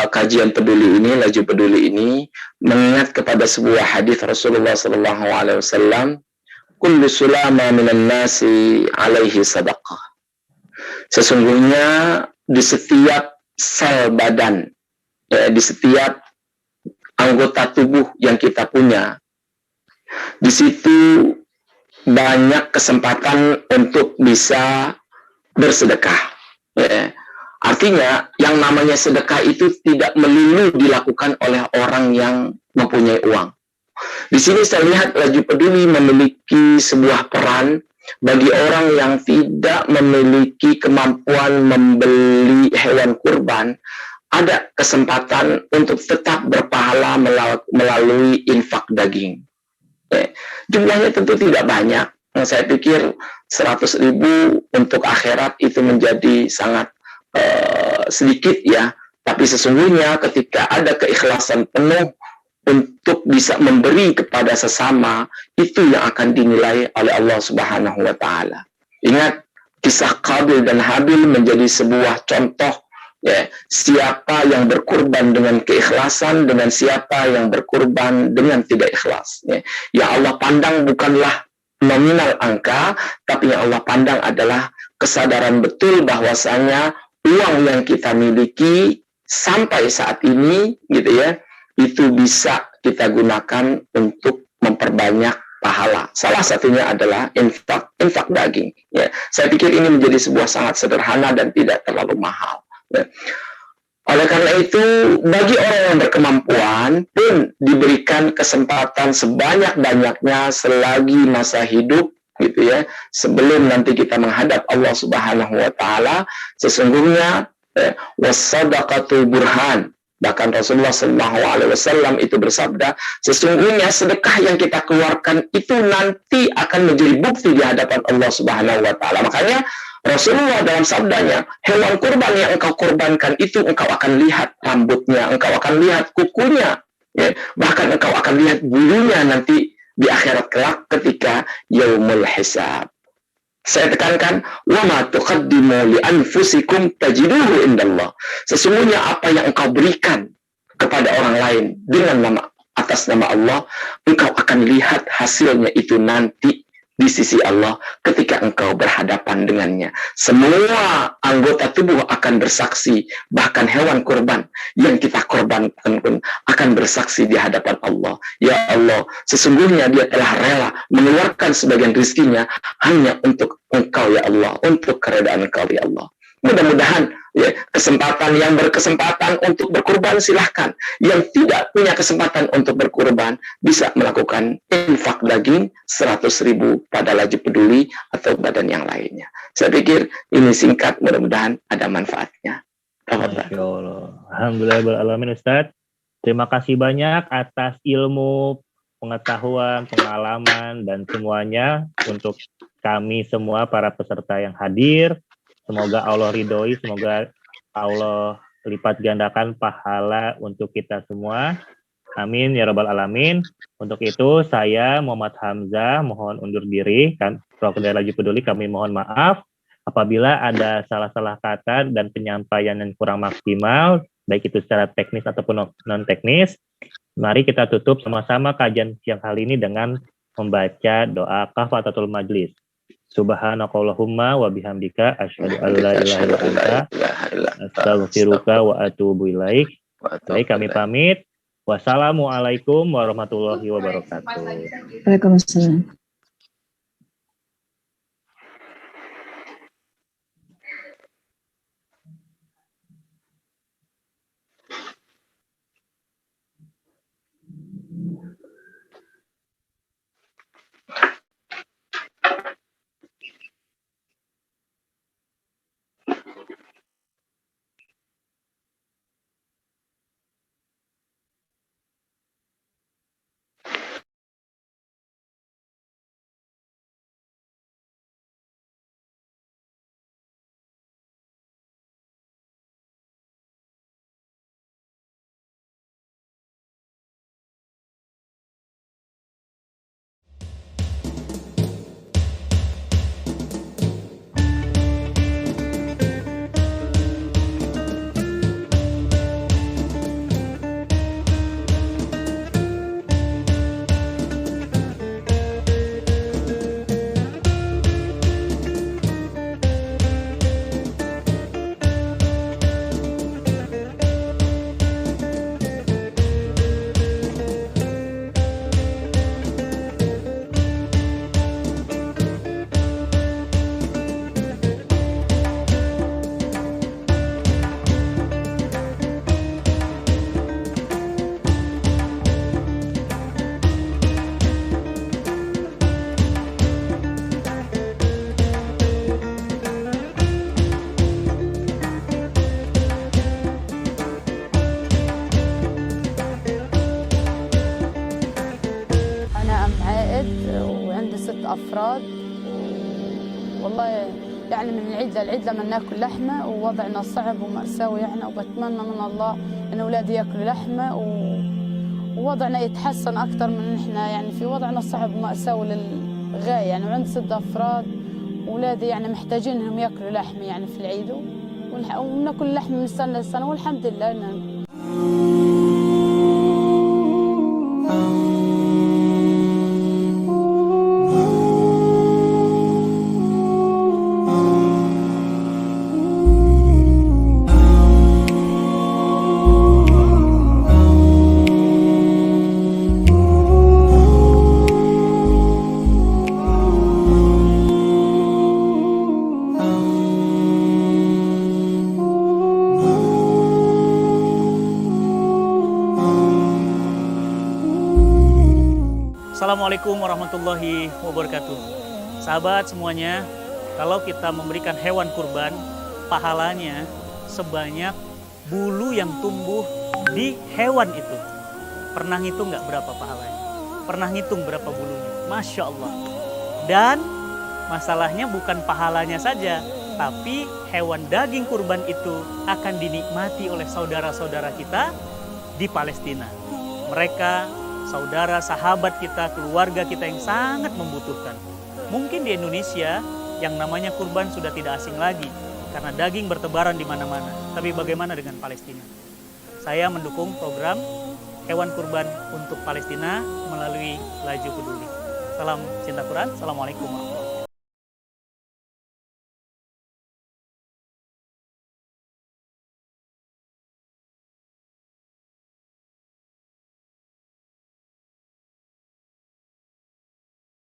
kajian peduli ini, Laju Peduli ini, mengingat kepada sebuah hadis Rasulullah SAW, kullu sulama minan nasi alaihi sadaqah. Sesungguhnya di setiap sel badan, di setiap anggota tubuh yang kita punya, di situ banyak kesempatan untuk bisa bersedekah. Ya. Artinya yang namanya sedekah itu tidak melulu dilakukan oleh orang yang mempunyai uang. Di sini saya lihat Laju Peduli memiliki sebuah peran bagi orang yang tidak memiliki kemampuan membeli hewan kurban, ada kesempatan untuk tetap berpahala melalui infak daging. Jumlahnya tentu tidak banyak, Nah, saya pikir 100.000 untuk akhirat itu menjadi sangat sedikit ya. Tapi sesungguhnya ketika ada keikhlasan penuh untuk bisa memberi kepada sesama, itu yang akan dinilai oleh Allah Subhanahu wa Ta'ala. Ingat, kisah Qabil dan Habil menjadi sebuah contoh ya, siapa yang berkorban dengan keikhlasan dengan siapa yang berkorban dengan tidak ikhlas. Ya. Yang Allah pandang bukanlah nominal angka, tapi yang Allah pandang adalah kesadaran betul bahwasanya uang yang kita miliki sampai saat ini gitu ya, itu bisa kita gunakan untuk memperbanyak pahala. Salah satunya adalah infak daging. Ya. Saya pikir ini menjadi sebuah sangat sederhana dan tidak terlalu mahal. Ya. Oleh karena itu, bagi orang yang berkemampuan pun diberikan kesempatan sebanyak-banyaknya selagi masa hidup, gitu ya, sebelum nanti kita menghadap Allah Subhanahu wa Ta'ala. Sesungguhnya wassadaqatu burhan. Bahkan Rasulullah SAW itu bersabda, sesungguhnya sedekah yang kita keluarkan itu nanti akan menjadi bukti di hadapan Allah Subhanahu wa Ta'ala. Makanya Rasulullah dalam sabdanya, hewan kurban yang engkau kurbankan itu engkau akan lihat rambutnya, engkau akan lihat kukunya, ya, bahkan engkau akan lihat bulunya nanti di akhirat kelak ketika yaumul hisab. Saya tekankan, wa ma tuqaddimu li anfusikum tajiduhu indallah. Sesungguhnya apa yang engkau berikan kepada orang lain dengan atas nama Allah, engkau akan lihat hasilnya itu nanti di sisi Allah ketika engkau berhadapan dengannya. Semua anggota tubuh akan bersaksi, bahkan hewan kurban yang kita korbankan pun akan bersaksi di hadapan Allah. Ya Allah, sesungguhnya dia telah rela mengeluarkan sebagian rizkinya hanya untuk engkau ya Allah, untuk keredaan engkau ya Allah. Mudah-mudahan ya, kesempatan yang berkesempatan untuk berkurban silahkan. Yang tidak punya kesempatan untuk berkurban bisa melakukan infak daging 100.000 pada Laju Peduli atau badan yang lainnya. Saya pikir ini singkat, mudah-mudahan ada manfaatnya. Masya Allah. Alhamdulillah Ustaz. Terima kasih banyak atas ilmu, pengetahuan, pengalaman, dan semuanya untuk kami semua para peserta yang hadir. Semoga Allah ridhoi, semoga Allah lipat gandakan pahala untuk kita semua. Amin ya rabbal alamin. Untuk itu saya Muhammad Hamzah mohon undur diri. Program Laju Peduli kami mohon maaf apabila ada salah-salah kata dan penyampaian yang kurang maksimal, baik itu secara teknis ataupun non teknis. Mari kita tutup sama-sama kajian siang kali ini dengan membaca doa kafaratul majlis. Subhanakallahumma wa bihamdika asyhadu an la ilaha illa anta astaghfiruka wa atubu ilaik. Baik, kami pamit. Wassalamualaikum warahmatullahi wabarakatuh. Waalaikumsalam. أفراد والله يعني من العيد للعيد لما ناكل لحمة ووضعنا صعب ومأساوي يعني، وبتمنى من الله إن أولادي ياكلوا لحمة ووضعنا يتحسن أكثر من إحنا يعني في وضعنا صعب ومأساوي للغاية يعني. وعندي 6 أفراد أولادي يعني محتاجين إنهم ياكلوا لحمة يعني في العيد وناكل لحمة من سنة لسنة والحمد لله إن Assalamualaikum warahmatullahi wabarakatuh. Sahabat semuanya, kalau kita memberikan hewan kurban, pahalanya sebanyak bulu yang tumbuh di hewan itu. Pernah ngitung nggak berapa pahalanya? Pernah ngitung berapa bulunya? Masya Allah. Dan masalahnya bukan pahalanya saja, tapi hewan daging kurban itu akan dinikmati oleh saudara-saudara kita di Palestina. Mereka saudara, sahabat kita, keluarga kita yang sangat membutuhkan. Mungkin di Indonesia yang namanya kurban sudah tidak asing lagi karena daging bertebaran di mana-mana. Tapi bagaimana dengan Palestina? Saya mendukung program hewan kurban untuk Palestina melalui Laju Peduli. Salam cinta Quran. Assalamualaikum warahmatullahi wabarakatuh.